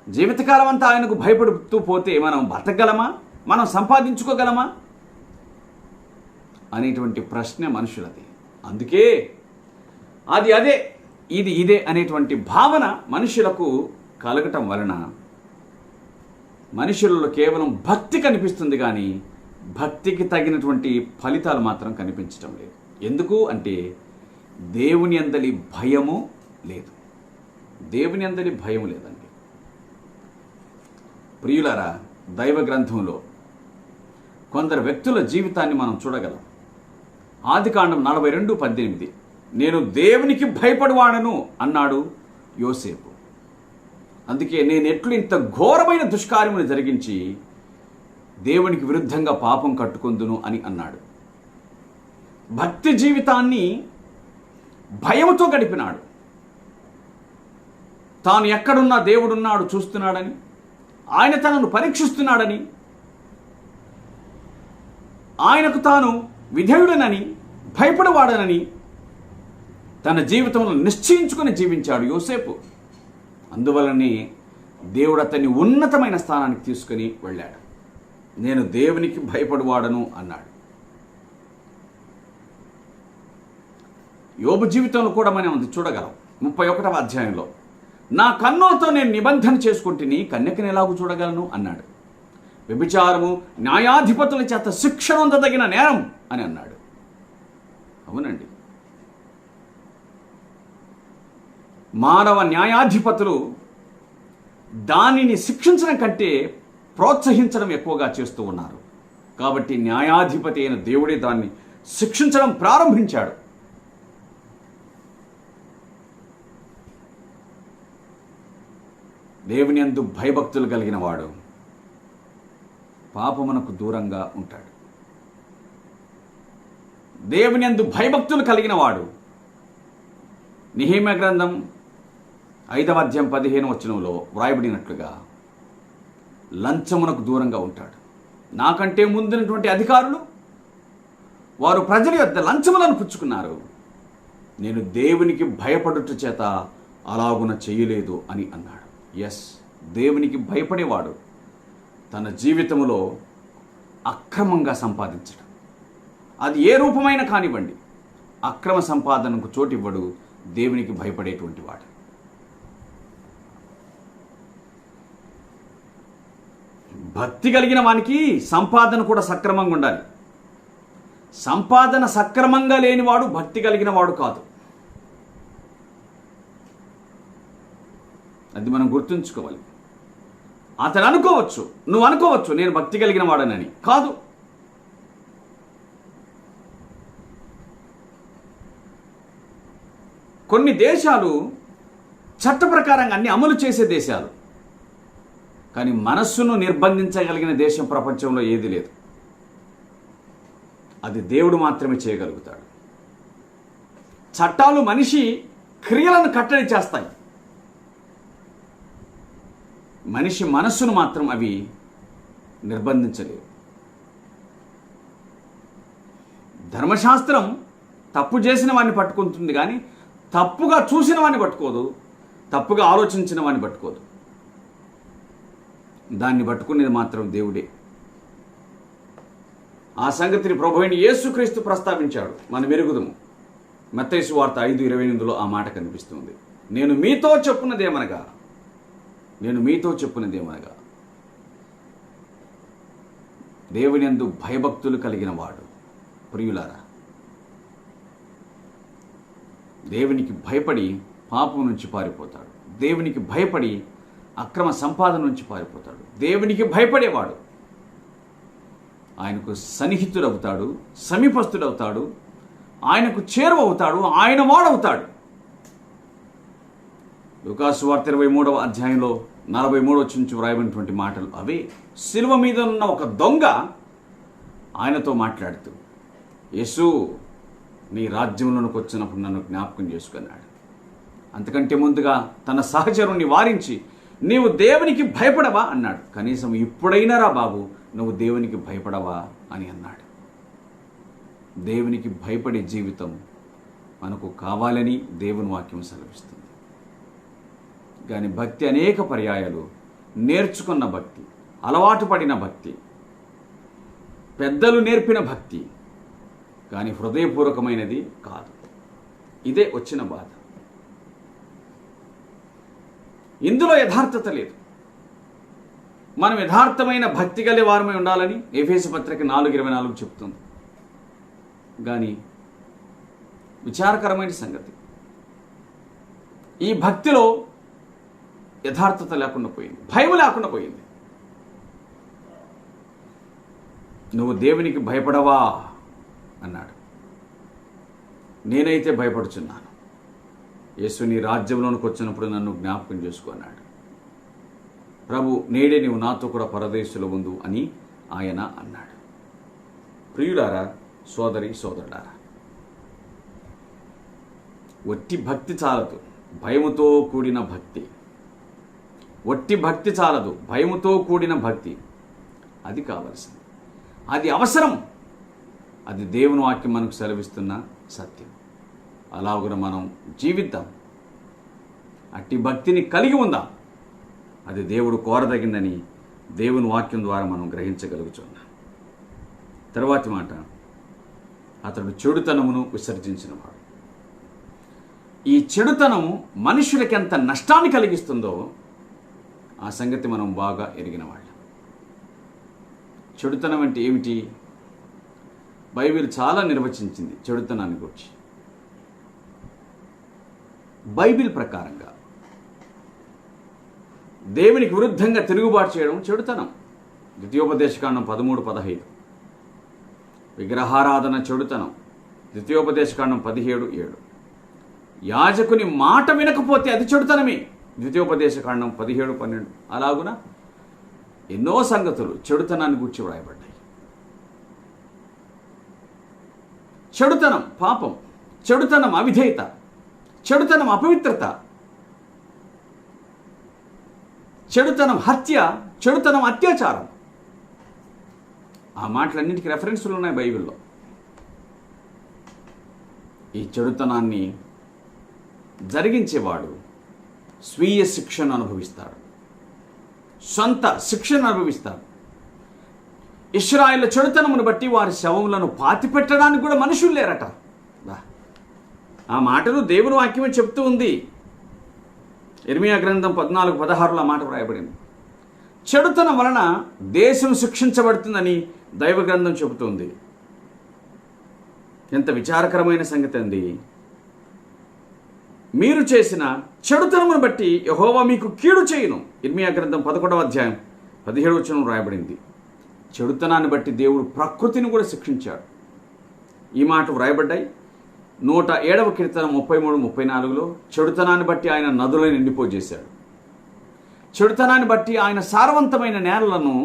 జీవితకాలం అంతా ఆయనకు భయపడుతూ పోతే మనం బతకగలమా, మనం సంపాదించుకోగలమా అనేటువంటి ప్రశ్న మనుషులది. అందుకే అది అదే, ఇది ఇదే అనేటువంటి భావన మనుషులకు కలగటం వలన మనుషులలో కేవలం భక్తి కనిపిస్తుంది కానీ భక్తికి తగినటువంటి ఫలితాలు మాత్రం కనిపించటం లేదు. ఎందుకు అంటే దేవుని అందలి భయము లేదు. దేవుని అందలి భయం లేదండి. ప్రియులారా, దైవ గ్రంథంలో కొందరు వ్యక్తుల జీవితాన్ని మనం చూడగలం. ఆదికాండం 42:18, నేను దేవునికి భయపడువాడను అన్నాడు యోసేపు. అందుకే నేను ఎట్లు ఇంత ఘోరమైన దుష్కార్యమును జరిగించి దేవునికి విరుద్ధంగా పాపం కట్టుకొందును అని అన్నాడు. భక్తి జీవితాన్ని భయముతో గడిపినాడు. తాను ఎక్కడున్నా దేవుడున్నాడు, చూస్తున్నాడని, ఆయన తనను పరీక్షిస్తున్నాడని, ఆయనకు తాను విధేయుడనని, భయపడవాడనని తన జీవితంలో నిశ్చయించుకొని జీవించాడు యోసేపు. అందువలనే దేవుడు అతన్ని ఉన్నతమైన స్థానానికి తీసుకుని వెళ్ళాడు. నేను దేవునికి భయపడువాడను అన్నాడు. యోబు జీవితంలో కూడా మనం అది చూడగలం. 31వ అధ్యాయంలో, నా కన్నులతో నేను నిబంధన చేసుకుంటుని కన్యకని ఎలాగూ చూడగలను అన్నాడు. వ్యభిచారము న్యాయాధిపతుల చేత శిక్షణ పొందదగిన నేరం అని అన్నాడు. అవునండి, మానవ న్యాయాధిపతులు దానిని శిక్షించడం కంటే ప్రోత్సహించడం ఎక్కువగా చేస్తూ ఉన్నారు. కాబట్టి న్యాయాధిపతి అయిన దేవుడే దాన్ని శిక్షించడం ప్రారంభించాడు. దేవుని యందు భయభక్తులు కలిగిన వాడు పాపమునకు దూరంగా ఉంటాడు. దేవుని యందు భయభక్తులు కలిగిన వాడు నెహెమ్యా గ్రంథం 5వ అధ్యాయం 15వ వచనంలో వ్రాయబడినట్లుగా లంచమునకు దూరంగా ఉంటాడు. నాకంటే ముందున్నటువంటి అధికారులు వారు ప్రజల యొద్ద లంచములను పుచ్చుకున్నారు, నేను దేవునికి భయపడుట చేత అలాగున చేయలేదు అని అన్నాడు. ఎస్, దేవునికి భయపడేవాడు తన జీవితంలో అక్రమంగా సంపాదించడం, అది ఏ రూపమైనా కానివ్వండి, అక్రమ సంపాదనకు చోటివ్వడు దేవునికి భయపడేటువంటి వాడు. భక్తి కలిగిన వానికి సంపాదన కూడా సక్రమంగా ఉండాలి. సంపాదన సక్రమంగా లేనివాడు భక్తి కలిగిన వాడు కాదు. అది మనం గుర్తుంచుకోవాలి. అతను అనుకోవచ్చు, నువ్వు అనుకోవచ్చు నేను భక్తి కలిగిన వాడనని. కాదు. కొన్ని దేశాలు చట్ట ప్రకారంగా అన్ని అమలు చేసే దేశాలు, కానీ మనస్సును నిర్బంధించగలిగిన దేశం ప్రపంచంలో ఏది లేదు. అది దేవుడు మాత్రమే చేయగలుగుతాడు. చట్టాలు మనిషి క్రియలను కట్టడి చేస్తాయి, మనిషి మనస్సును మాత్రం అవి నిర్బంధించలేవు. ధర్మశాస్త్రం తప్పు చేసిన వాడిని పట్టుకుంటుంది, కానీ తప్పుగా చూసిన వాడిని పట్టుకోదు, తప్పుగా ఆలోచించిన వాడిని పట్టుకోదు. దాన్ని పట్టుకునేది మాత్రం దేవుడే. ఆ సంగతిని ప్రభువైన యేసుక్రీస్తు ప్రస్తావించాడు, మనం ఎరుగుదుము. మత్తయి సువార్త 5:28 ఆ మాట కనిపిస్తుంది. నేను మీతో చెప్పున్నదేమనగా దేవుని యందు భయభక్తులు కలిగిన వాడు, ప్రియులారా, దేవునికి భయపడి పాపం నుంచి పారిపోతాడు. దేవునికి భయపడి అక్రమ సంపాదన నుంచి పారిపోతాడు. దేవునికి భయపడేవాడు ఆయనకు సన్నిహితుడవుతాడు, సమీపస్తుడవుతాడు, ఆయనకు చేరువవుతాడు, ఆయన వాడవుతాడు. లూకాసు వార్త 23వ అధ్యాయంలో 43వ వచనం నుంచి వ్రాయబడినటువంటి మాటలు అవే. శిలువ మీద ఉన్న ఒక దొంగ ఆయనతో మాట్లాడుతూ, యేసు, నీ రాజ్యంలోనికి వచ్చినప్పుడు నన్ను జ్ఞాపకం చేసుకున్నాడు. అంతకంటే ముందుగా తన సహచరుని వారించి, నీవు దేవునికి భయపడవా అన్నాడు. కనీసం ఇప్పుడైనా రా బాబు, నువ్వు దేవునికి భయపడవా అని అన్నాడు. దేవునికి భయపడే జీవితం మనకు కావాలని దేవుని వాక్యం సెలవిస్తుంది. కానీ భక్తి అనేక పర్యాయాలు నేర్చుకున్న భక్తి, అలవాటు పడిన భక్తి, పెద్దలు నేర్పిన భక్తి, కానీ హృదయపూర్వకమైనది కాదు. ఇదే వచ్చిన బాధ. ఇందులో యథార్థత లేదు. మనం యథార్థమైన భక్తి గల వారమై ఉండాలని ఎఫెసు పత్రిక 4:24 చెప్తుంది. కానీ విచారకరమైన సంగతి, ఈ భక్తిలో యథార్థత లేకుండా పోయింది, భయం లేకుండా పోయింది. నువ్వు దేవునికి భయపడవా అన్నాడు. నేనైతే భయపడుచున్నాను. యేసు నీ రాజ్యంలోనికి వచ్చినప్పుడు నన్ను జ్ఞాపకం చేసుకో అన్నాడు. ప్రభు, నేడే నీవు నాతో కూడా పరదేశంలో ఉండు అని ఆయన అన్నాడు. ప్రియులారా, సోదరి సోదరులారా, ఒట్టి భక్తి చాలదు, భయముతో కూడిన భక్తి. ఒట్టి భక్తి చాలదు, భయముతో కూడిన భక్తి. అది కావలసింది, అది అవసరం. అది దేవుని వాక్యం మనకు సెలవిస్తున్న సత్యం. అలాగున మనం జీవిద్దాం, అట్టి భక్తిని కలిగి ఉందాం. అది దేవుడు కోరదగిందని దేవుని వాక్యం ద్వారా మనం గ్రహించగలుగుతున్నాం. తరువాతి మాట, అతడు చెడుతనమును విసర్జించినవాడు. ఈ చెడుతనము మనుషులకి ఎంత నష్టాన్ని కలిగిస్తుందో ఆ సంగతి మనం బాగా ఎరిగిన వాళ్ళం. చెడుతనం అంటే ఏమిటి? బైబిల్ చాలా నిర్వచించింది చెడుతనాన్ని గురించి. బైబిల్ ప్రకారంగా దేవునికి విరుద్ధంగా తిరుగుబాటు చేయడం చెడుతనం. ద్వితీయోపదేశకాండం 13:15. విగ్రహారాధన చెడుతనం. ద్వితీయోపదేశకాండం 17:7. యాజకుని మాట వినకపోతే అది చెడుతనమే. ద్వితీయోపదేశకాండం 17-12 అలాగున ఎన్నో సంగతులు చెడుతనాన్ని గూర్చి వ్రాయబడ్డాయి. చెడుతనం పాపం, చెడుతనం అవిధేయత, చెడుతనం అపవిత్రత, చెడుతనం హత్య, చెడుతనం అత్యాచారం. ఆ మాటలన్నింటికి రెఫరెన్సులు ఉన్నాయి బైబిల్లో. ఈ చెడుతనాన్ని జరిగించేవాడు స్వీయ శిక్షను అనుభవిస్తాడు, సొంత శిక్షను అనుభవిస్తాడు. ఇశ్రాయేలు చెడుతనమును బట్టి వారి శవములను పాతిపెట్టడానికి కూడా మనుషులు లేరట. ఆ మాటలు దేవుని వాక్యమే చెప్తూ ఉంది. ఇర్మియా గ్రంథం 14-16లో ఆ మాట వ్రాయబడింది. చెడుతనం వలన దేశం శిక్షించబడుతుందని దైవ గ్రంథం చెబుతుంది. ఎంత విచారకరమైన సంగతి అండి. మీరు చేసిన చెడుతనమును బట్టి యెహోవా మీకు కీడు చేయును. ఇర్మియా గ్రంథం 11-17 వ్రాయబడింది. చెడుతనాన్ని బట్టి దేవుడు ప్రకృతిని కూడా శిక్షించాడు. ఈ మాట వ్రాయబడ్డాయి 107వ కీర్తన 33-34లో. చెడుతనాన్ని బట్టి ఆయన నదులను ఎండిపోజేశాడు. చెడుతనాన్ని బట్టి ఆయన సారవంతమైన నేలలను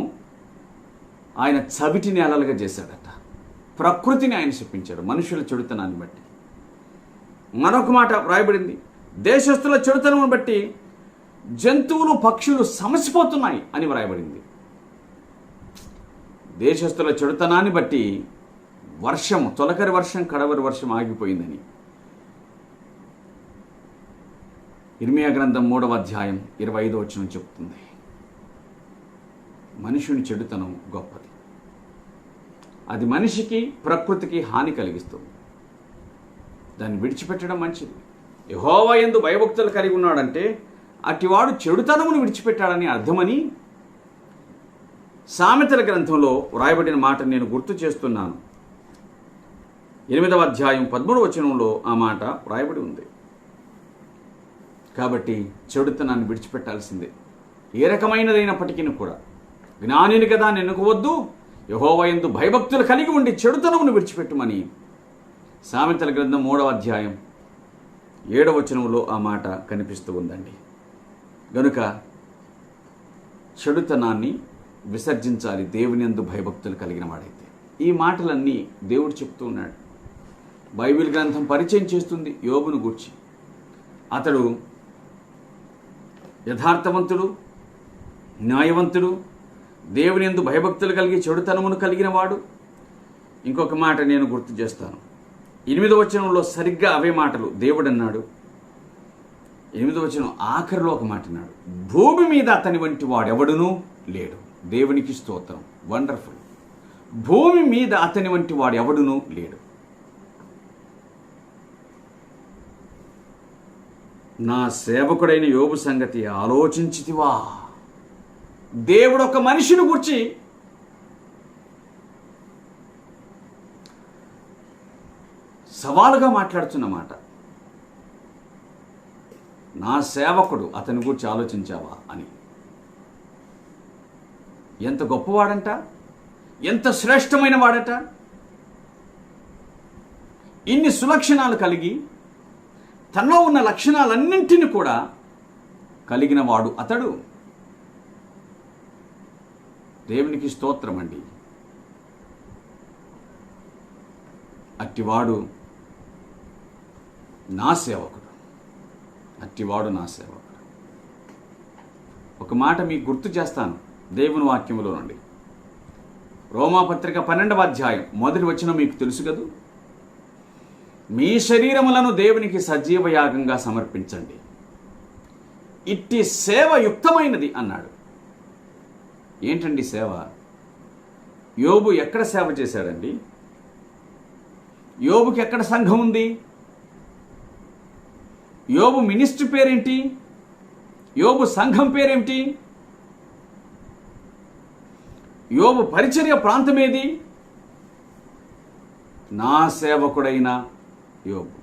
ఆయన చవిటి నేలలుగా చేశాడట. ప్రకృతిని ఆయన శిక్షించాడు మనుషుల చెడుతనాన్ని బట్టి. మరొక మాట వ్రాయబడింది, దేశస్తుల చెడుతనమును బట్టి జంతువులు పక్షులు సమసిపోతున్నాయి అని వ్రాయబడింది. దేశస్తుల చెడుతనాన్ని బట్టి వర్షం, తొలకరి వర్షం, కడవరి వర్షం ఆగిపోయిందని ఇర్మియా గ్రంథం 3-25 చెప్తుంది. మనుషుని చెడుతనం గొప్పది. అది మనిషికి ప్రకృతికి హాని కలిగిస్తుంది. దాన్ని విడిచిపెట్టడం మంచిది. యెహోవా యందు భయభక్తులు కలిగి ఉన్నాడంటే అటివాడు చెడుతనమును విడిచిపెట్టాడని అర్థమని సామెతల గ్రంథంలో వ్రాయబడిన మాట నేను గుర్తు చేస్తున్నాను. 8వ అధ్యాయం 13 ఆ మాట వ్రాయబడి ఉంది. కాబట్టి చెడుతనాన్ని విడిచిపెట్టాల్సిందే. ఏ రకమైనదైనప్పటికీ కూడా జ్ఞానిని కదా ఎన్నుకోవద్దు, యెహోవా యందు భయభక్తులు కలిగి ఉండి చెడుతనమును విడిచిపెట్టుమని సామెతల గ్రంథం 3వ అధ్యాయం 7 ఆ మాట కనిపిస్తూ ఉందండి. గనుక చెడుతనాన్ని విసర్జించాలి దేవుని యందు భయభక్తులు కలిగిన వాడైతే. ఈ మాటలన్నీ దేవుడు చెప్తూ ఉన్నాడు. బైబిల్ గ్రంథం పరిచయం చేస్తుంది యోబును గూర్చి. అతడు యథార్థవంతుడు, న్యాయవంతుడు, దేవుని యందు భయభక్తులు కలిగి చెడుతనమును కలిగిన వాడు. ఇంకొక మాట నేను గుర్తు చేస్తాను. 8వ సరిగ్గా అవే మాటలు దేవుడు అన్నాడు. 8వ ఆఖరిలో ఒక మాట అన్నాడు, భూమి మీద అతని వంటి వాడెవడునూ లేడు. దేవునికి స్తోత్రం. వండర్ఫుల్. భూమి మీద అతని వంటి వాడు ఎవడునూ లేడు. నా సేవకుడైన యోబు సంగతి ఆలోచించితివా? దేవుడు ఒక మనిషిని గూర్చి సవాలుగా మాట్లాడుతున్నమాట. నా సేవకుడు అతని గురించి ఆలోచించావా అని. ఎంత గొప్పవాడంట, ఎంత శ్రేష్టమైన వాడట. ఇన్ని సులక్షణాలు కలిగి తనలో ఉన్న లక్షణాలన్నింటినీ కూడా కలిగిన వాడు అతడు. దేవునికి స్తోత్రం అండి. అట్టివాడు నా సేవకుడు, అట్టివాడు నా సేవకుడు. ఒక మాట మీకు గుర్తు చేస్తాను దేవుని వాక్యములో నుండి. రోమాపత్రిక 12వ అధ్యాయం 1 మీకు తెలుసు కదూ. మీ శరీరములను దేవునికి సజీవ యాగంగా సమర్పించండి, ఇట్టి సేవ యుక్తమైనది అన్నాడు. ఏంటండి సేవ? యోబు ఎక్కడ సేవ చేశాడండి? యోబుకి ఎక్కడ సంఘం ఉంది? యోబు మినిస్ట్రీ పేరేంటి? యోబు సంఘం పేరేమిటి? యోబు పరిచర్య ప్రాంతం ఏది? నా సేవకుడైన యోబు.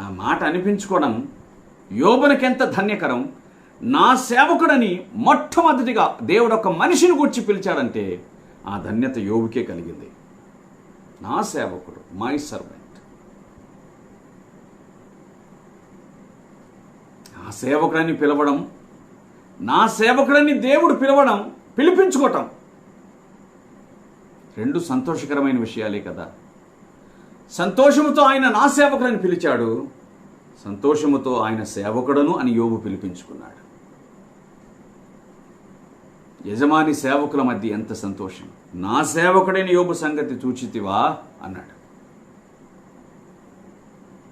ఆ మాట అనిపించుకోవడం యోబునికెంత ధన్యకరం. నా సేవకుడని మొట్టమొదటిగా దేవుడు ఒక మనిషిని గూర్చి పిలిచాడంటే ఆ ధన్యత యోబుకే కలిగింది. నా సేవకుడు, మై సర్వెంట్. నా సేవకుడని పిలవడం, నా సేవకుడని దేవుడు పిలవడం, పిలిపించుకోవటం రెండు సంతోషకరమైన విషయాలే కదా. సంతోషముతో ఆయన నా సేవకుడని పిలిచాడు, సంతోషముతో ఆయన సేవకుడను అని యోబు పిలిపించుకున్నాడు. యజమాని సేవకుల మధ్య ఎంత సంతోషం. నా సేవకుడైన యోబు సంగతి చూచితివా అన్నాడు.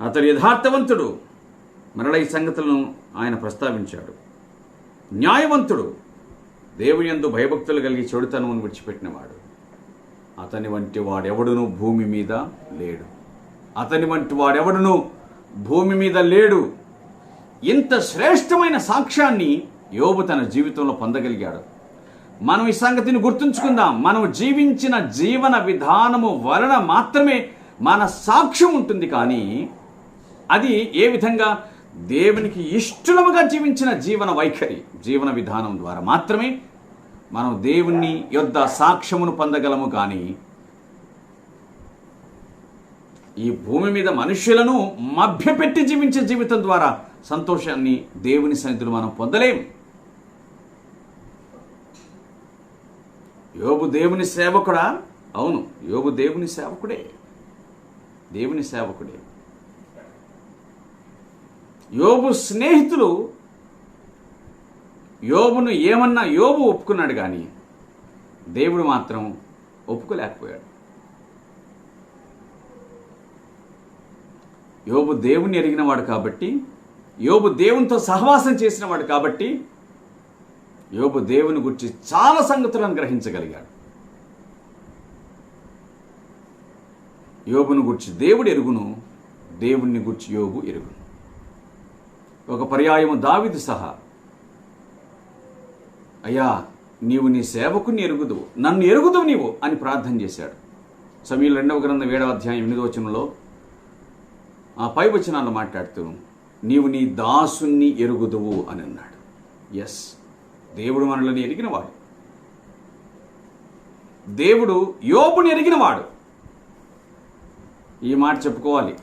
అతడు యథార్థవంతుడు. మరల ఈ సంగతులను ఆయన ప్రస్తావించాడు. న్యాయవంతుడు, దేవుని యందు భయభక్తులు కలిగి చెడుతనమును విడిచిపెట్టినవాడు. అతని వంటి వాడెవడును భూమి మీద లేడు. అతని వంటి వాడెవడును భూమి మీద లేడు. ఇంత శ్రేష్టమైన సాక్ష్యాన్ని యోబు తన జీవితంలో పొందగలిగాడు. మనం ఈ సంగతిని గుర్తుంచుకుందాం. మనం జీవించిన జీవన విధానము వలన మాత్రమే మన సాక్ష్యం ఉంటుంది. కానీ అది ఏ విధంగా దేవునికి ఇష్టముగా జీవించిన జీవన వైఖరి, జీవన విధానం ద్వారా మాత్రమే మనం దేవుని యొద్ద సాక్ష్యమును పొందగలము. కానీ ఈ భూమి మీద మనుష్యులను మభ్యపెట్టి జీవించే జీవితం ద్వారా సంతోషాన్ని దేవుని సన్నిధిలో మనం పొందలేం. యోబు దేవుని సేవకుడా? అవును, యోబు దేవుని సేవకుడే. దేవుని సేవకుడే. యోబు స్నేహితులు యోబును ఏమన్నా యోబు ఒప్పుకున్నాడు, కానీ దేవుడు మాత్రం ఒప్పుకోలేకపోయాడు. యోబు దేవుని ఎరిగినవాడు కాబట్టి, యోబు దేవునితో సహవాసం చేసినవాడు కాబట్టి యోబు దేవుని గురించి చాలా సంగతులను గ్రహించగలిగాడు. యోబును గురించి దేవుడు ఎరుగును, దేవుణ్ణి గురించి యోబు ఎరుగును. ఒక పర్యాయము దావీదు సహా, అయ్యా నీవు నీ సేవకుని ఎరుగుదువు, నన్ను ఎరుగుదువు నీవు అని ప్రార్థన చేశాడు. సమూయేలు 2వ గ్రంథం 7వ అధ్యాయం 8వ వచనంలో ఆ పై వచనాల్లో మాట్లాడుతూ నీవు నీ దాసుని ఎరుగుదువు అని అన్నాడు. ఎస్, దేవుడు మనల్ని ఎరిగినవాడు. దేవుడు యోబుని ఎరిగినవాడు. ఈ మాట చెప్పుకోవాలి,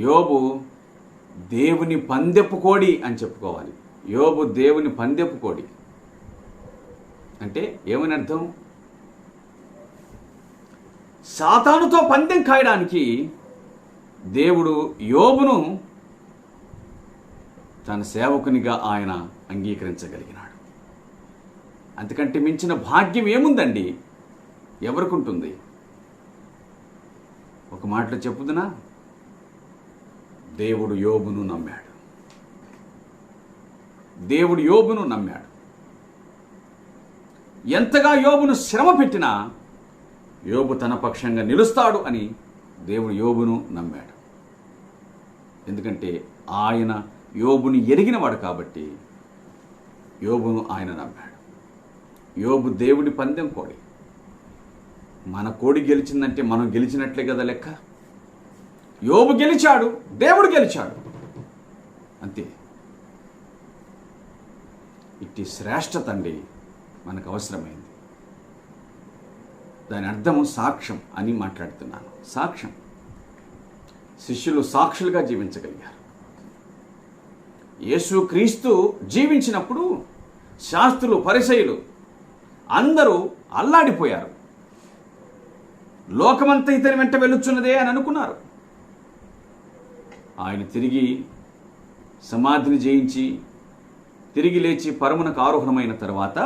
యోబు దేవుని పందెపు కోడి అని చెప్పుకోవాలి. యోబు దేవుని పందెపు కోడి అంటే ఏమని అర్థం? సాతానుతో పందెం కాయడానికి దేవుడు యోబును తన సేవకునిగా ఆయన అంగీకరించగలిగినాడు. అంతకంటే మించిన భాగ్యం ఏముందండి? ఎవరికి ఉంటుంది? ఒక మాటలో చెప్పుదునా, దేవుడు యోబును నమ్మాడు. దేవుడు యోబును నమ్మాడు. ఎంతగా యోబును శ్రమ పెట్టినా యోబు తన పక్షంగా నిలుస్తాడు అని దేవుడు యోబును నమ్మాడు. ఎందుకంటే ఆయన యోబుని ఎరిగినవాడు కాబట్టి యోబును ఆయన నమ్మాడు. యోబు దేవుడి పందెం కోడి. మన కోడి గెలిచిందంటే మనం గెలిచినట్లే కదా లెక్క. యోబు గెలిచాడు, దేవుడు గెలిచాడు, అంతే. ఇట్టి శ్రేష్టత అండి మనకు అవసరమైంది. దాని అర్థము సాక్ష్యం అని మాట్లాడుతున్నాను. సాక్ష్యం. శిష్యులు సాక్షులుగా జీవించగలిగారు. యేసుక్రీస్తు జీవించినప్పుడు శాస్త్రులు, పరిసయ్యులు అందరూ అల్లాడిపోయారు. లోకమంతా ఇతని వెంట వెలుచున్నదే అని అనుకున్నారు. ఆయన తిరిగి సమాధిని జయించి తిరిగి లేచి పరమునకు ఆరోహణమైన తర్వాత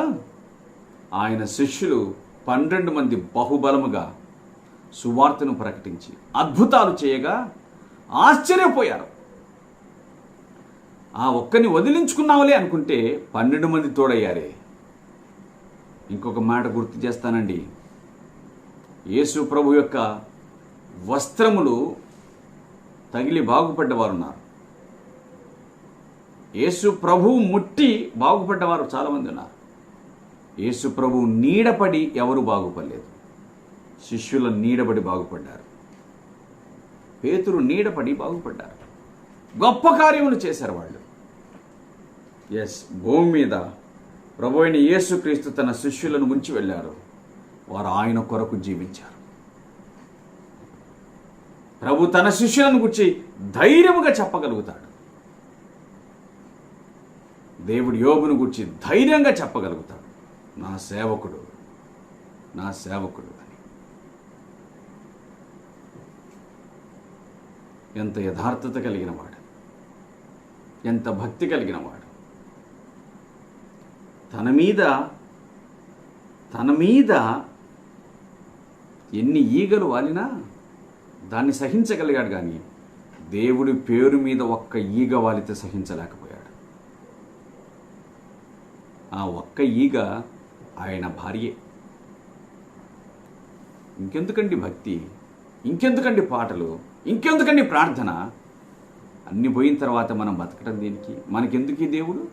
ఆయన శిష్యులు 12 మంది బహుబలముగా సువార్తను ప్రకటించి అద్భుతాలు చేయగా ఆశ్చర్యపోయారు. ఆ ఒక్కని వదిలించుకున్నావులే అనుకుంటే 12 మంది తోడయ్యారే. ఇంకొక మాట గుర్తు చేస్తానండి. యేసు ప్రభు యొక్క వస్త్రములు తగిలి బాగుపడ్డవారున్నారు. యేసు ప్రభువు ముట్టి బాగుపడ్డవారు చాలామంది ఉన్నారు. యేసు ప్రభువు నీడపడి ఎవరు బాగుపడలేదు. శిష్యుల నీడబడి బాగుపడ్డారు. పేతురు నీడపడి బాగుపడ్డారు. గొప్ప కార్యములు చేశారు వాళ్ళు. ఎస్, భూమి మీద ప్రభు అయిన యేసుక్రీస్తు తన శిష్యులను ముంచి వెళ్ళారు. వారు ఆయన కొరకు జీవించారు. ప్రభు తన శిష్యులను గురించి ధైర్యముగా చెప్పగలుగుతాడు. దేవుడు యోబును గురించి ధైర్యంగా చెప్పగలుగుతాడు, నా సేవకుడు, నా సేవకుడు అని. ఎంత యథార్థత కలిగిన వాడు, ఎంత భక్తి కలిగిన వాడు. తన మీద ఎన్ని ఈగలు వాలినా దాన్ని సహించగలిగాడు, కానీ దేవుడి పేరు మీద ఒక్క ఈగ వాలితే సహించలేకపోయాడు. ఆ ఒక్క ఈగ ఆయన భార్యే. ఇంకెందుకండి భక్తి, ఇంకెందుకండి పాటలు, ఇంకెందుకండి ప్రార్థన? అన్ని పోయిన తర్వాత మనం బతకడం దేనికి, మనకెందుకు ఈ దేవుడు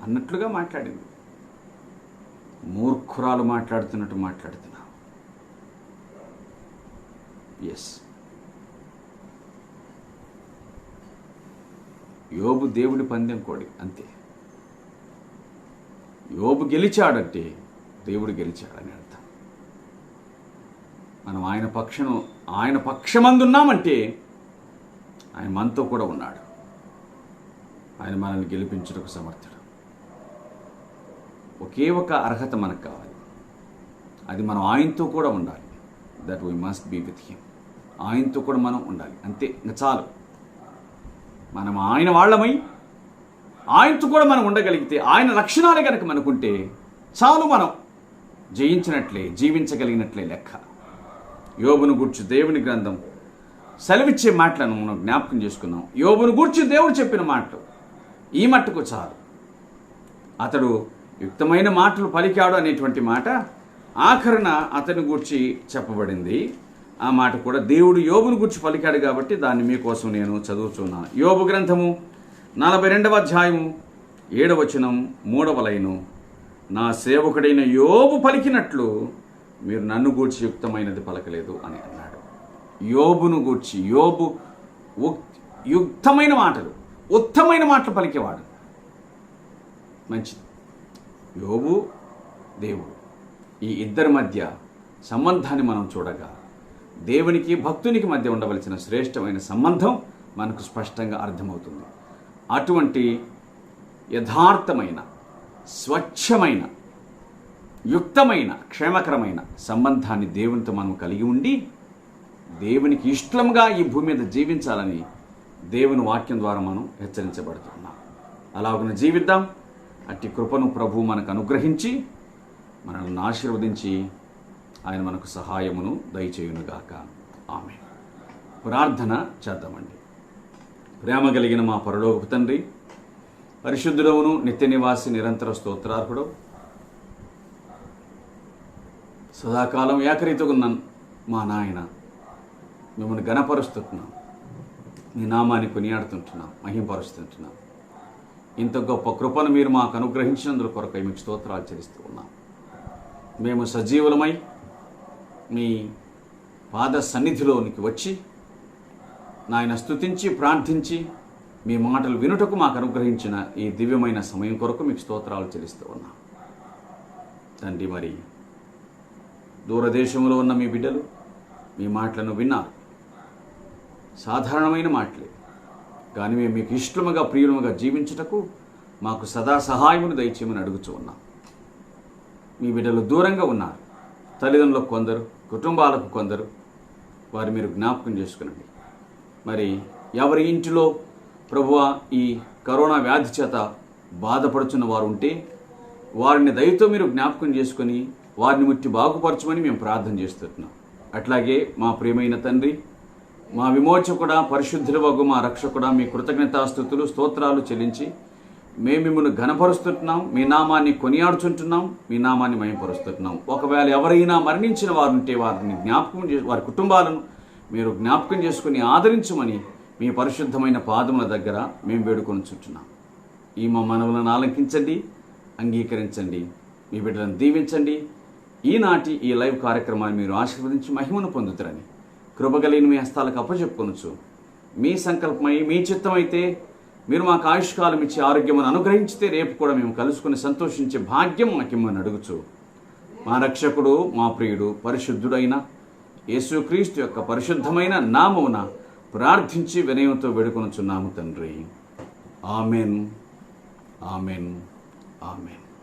అన్నట్లుగా మాట్లాడింది. మూర్ఖురాలు మాట్లాడుతున్నట్టు మాట్లాడుతున్నా. ఎస్, యోబు దేవుడి పందెం కోడి, అంతే. యోబు గెలిచాడంటే దేవుడు గెలిచాడని అర్థం. మనం ఆయన పక్షమందున్నామంటే ఆయన మనతో కూడా ఉన్నాడు. ఆయన మనల్ని గెలిపించుటకు సమర్థుడు. ఒకే ఒక అర్హత మనకు కావాలి, అది మనం ఆయనతో కూడా ఉండాలి. That we must be with him. ఆయనతో కూడా మనం ఉండాలి, అంతే. ఇంకా చాలు. మనం ఆయన వాళ్ళమై ఆయనతో కూడా మనం ఉండగలిగితే, ఆయన లక్షణాలే కనుక మనకుంటే చాలు, మనం జయించినట్లే, జీవించగలిగినట్లే లెక్క. యోబును గూర్చి దేవుని గ్రంథం సెలవిచ్చే మాటలను మనం జ్ఞాపకం చేసుకున్నాం. యోబును గూర్చి దేవుడు చెప్పిన మాటలు ఈ మట్టుకు చాలు. అతడు యుక్తమైన మాటలు పలికాడు అనేటువంటి మాట ఆఖరణ అతని గూర్చి చెప్పబడింది. ఆ మాట కూడా దేవుడు యోబును గూర్చి పలికాడు కాబట్టి దాన్ని మీకోసం నేను చదువుతున్నాను. యోబు గ్రంథము 42వ అధ్యాయము 7వ వచనం 3వ లైను. నా సేవకుడైన యోబు పలికినట్లు మీరు నన్ను గూర్చి యుక్తమైనది పలకలేదు అని అన్నాడు. యోబును గూర్చి యోబు యుక్తమైన మాటలు, ఉత్తమైన మాటలు పలికేవాడు. మంచిది. యోబు, దేవుడు, ఈ ఇద్దరి మధ్య సంబంధాన్ని మనం చూడగా దేవునికి భక్తునికి మధ్య ఉండవలసిన శ్రేష్టమైన సంబంధం మనకు స్పష్టంగా అర్థమవుతుంది. అటువంటి యథార్థమైన, స్వచ్ఛమైన, యుక్తమైన, క్షేమకరమైన సంబంధాన్ని దేవునితో మనం కలిగి ఉండి దేవునికి ఇష్టంగా ఈ భూమి మీద జీవించాలని దేవుని వాక్యం ద్వారా మనం హెచ్చరించబడుతున్నాం. అలాగనే జీవిద్దాం. అట్టి కృపను ప్రభువు మనకు అనుగ్రహించి మనల్ని ఆశీర్వదించి ఆయన మనకు సహాయమును దయచేయునుగాక. ఆమేన్. ప్రార్థన చేద్దామండి. ప్రేమ కలిగిన మా పరలోకపు తండ్రి, పరిశుద్ధుడవును నిత్య నివాసి నిరంతర స్తోత్రార్హుడు, సదాకాలం ఏకరీతిగా ఉన్న మా నాయన, మిమ్మల్ని ఘనపరుస్తున్నాం, మీ నామాన్ని కొనియాడుతుంటున్నాం, మహింపరుస్తుంటున్నాం. ఇంత గొప్ప కృపను మీరు మాకు అనుగ్రహించినందుకు కొరకై మీకు స్తోత్రాలు చెల్లిస్తూ ఉన్నాం. మేము సజీవులమై మీ పాద సన్నిధిలోనికి వచ్చి నాయన స్తుతించి ప్రార్థించి మీ మాటలు వినుటకు మాకు అనుగ్రహించిన ఈ దివ్యమైన సమయం కొరకు మీకు స్తోత్రాలు చెల్లిస్తూ ఉన్నాం తండ్రి. మరి దూరదేశంలో ఉన్న మీ బిడ్డలు మీ మాటలను విన్నారు. సాధారణమైన మాటలే, కానీ మేము మీకు ఇష్టముగా ప్రియులముగా జీవించుటకు మాకు సదా సహాయమును దయచేయమని అడుగుతూ ఉన్నాం. మీ బిడ్డలు దూరంగా ఉన్నారు. తల్లిదండ్రులకు కొందరు, కుటుంబాలకు కొందరు, వారు మీరు జ్ఞాపకం చేసుకునండి. మరి ఎవరి ఇంటిలో ప్రభువా ఈ కరోనా వ్యాధి చేత బాధపడుచున్న వారు ఉంటే వారిని దయతో మీరు జ్ఞాపకం చేసుకొని వారిని ముట్టి బాగుపరచమని మేము ప్రార్థన చేస్తున్నాం. అట్లాగే మా ప్రియమైన తండ్రి, మా విమోచకుడా, పరిశుద్ధులవగు మా రక్షకుడా, మీ కృతజ్ఞతాస్తుతులు స్తోత్రాలు చెల్లించి మేము మిమ్మల్ని ఘనపరుస్తున్నాం, మీ నామాన్ని కొనియాడుచుంటున్నాం, మీ నామాన్ని మహిమపరుస్తున్నాం. ఒకవేళ ఎవరైనా మరణించిన వారు ఉంటే వారిని జ్ఞాపకం వారి కుటుంబాలను మీరు జ్ఞాపకం చేసుకుని ఆదరించమని మీ పరిశుద్ధమైన పాదముల దగ్గర మేము వేడుకొనిచుంటున్నాం. ఈ మా మనవులను ఆలకించండి, అంగీకరించండి, మీ బిడ్డలను దీవించండి. ఈనాటి ఈ లైవ్ కార్యక్రమాన్ని మీరు ఆశీర్వదించి మహిమను పొందుతారని కృపగలిగిన మీ హస్తాలకు అప్పచెప్పుకొనొచ్చు. మీ సంకల్పమై మీ చిత్తమైతే మీరు మాకు ఆయుష్కాలం ఇచ్చి ఆరోగ్యమును అనుగ్రహించితే రేపు కూడా మేము కలుసుకుని సంతోషించే భాగ్యం మాకిమ్మని అడుగుచు మా రక్షకుడు, మా ప్రియుడు, పరిశుద్ధుడైన యేసుక్రీస్తు యొక్క పరిశుద్ధమైన నామమున ప్రార్థించి వినయంతో వేడుకొనుచున్నాము తండ్రి. Amen, amen. ఆమెన్.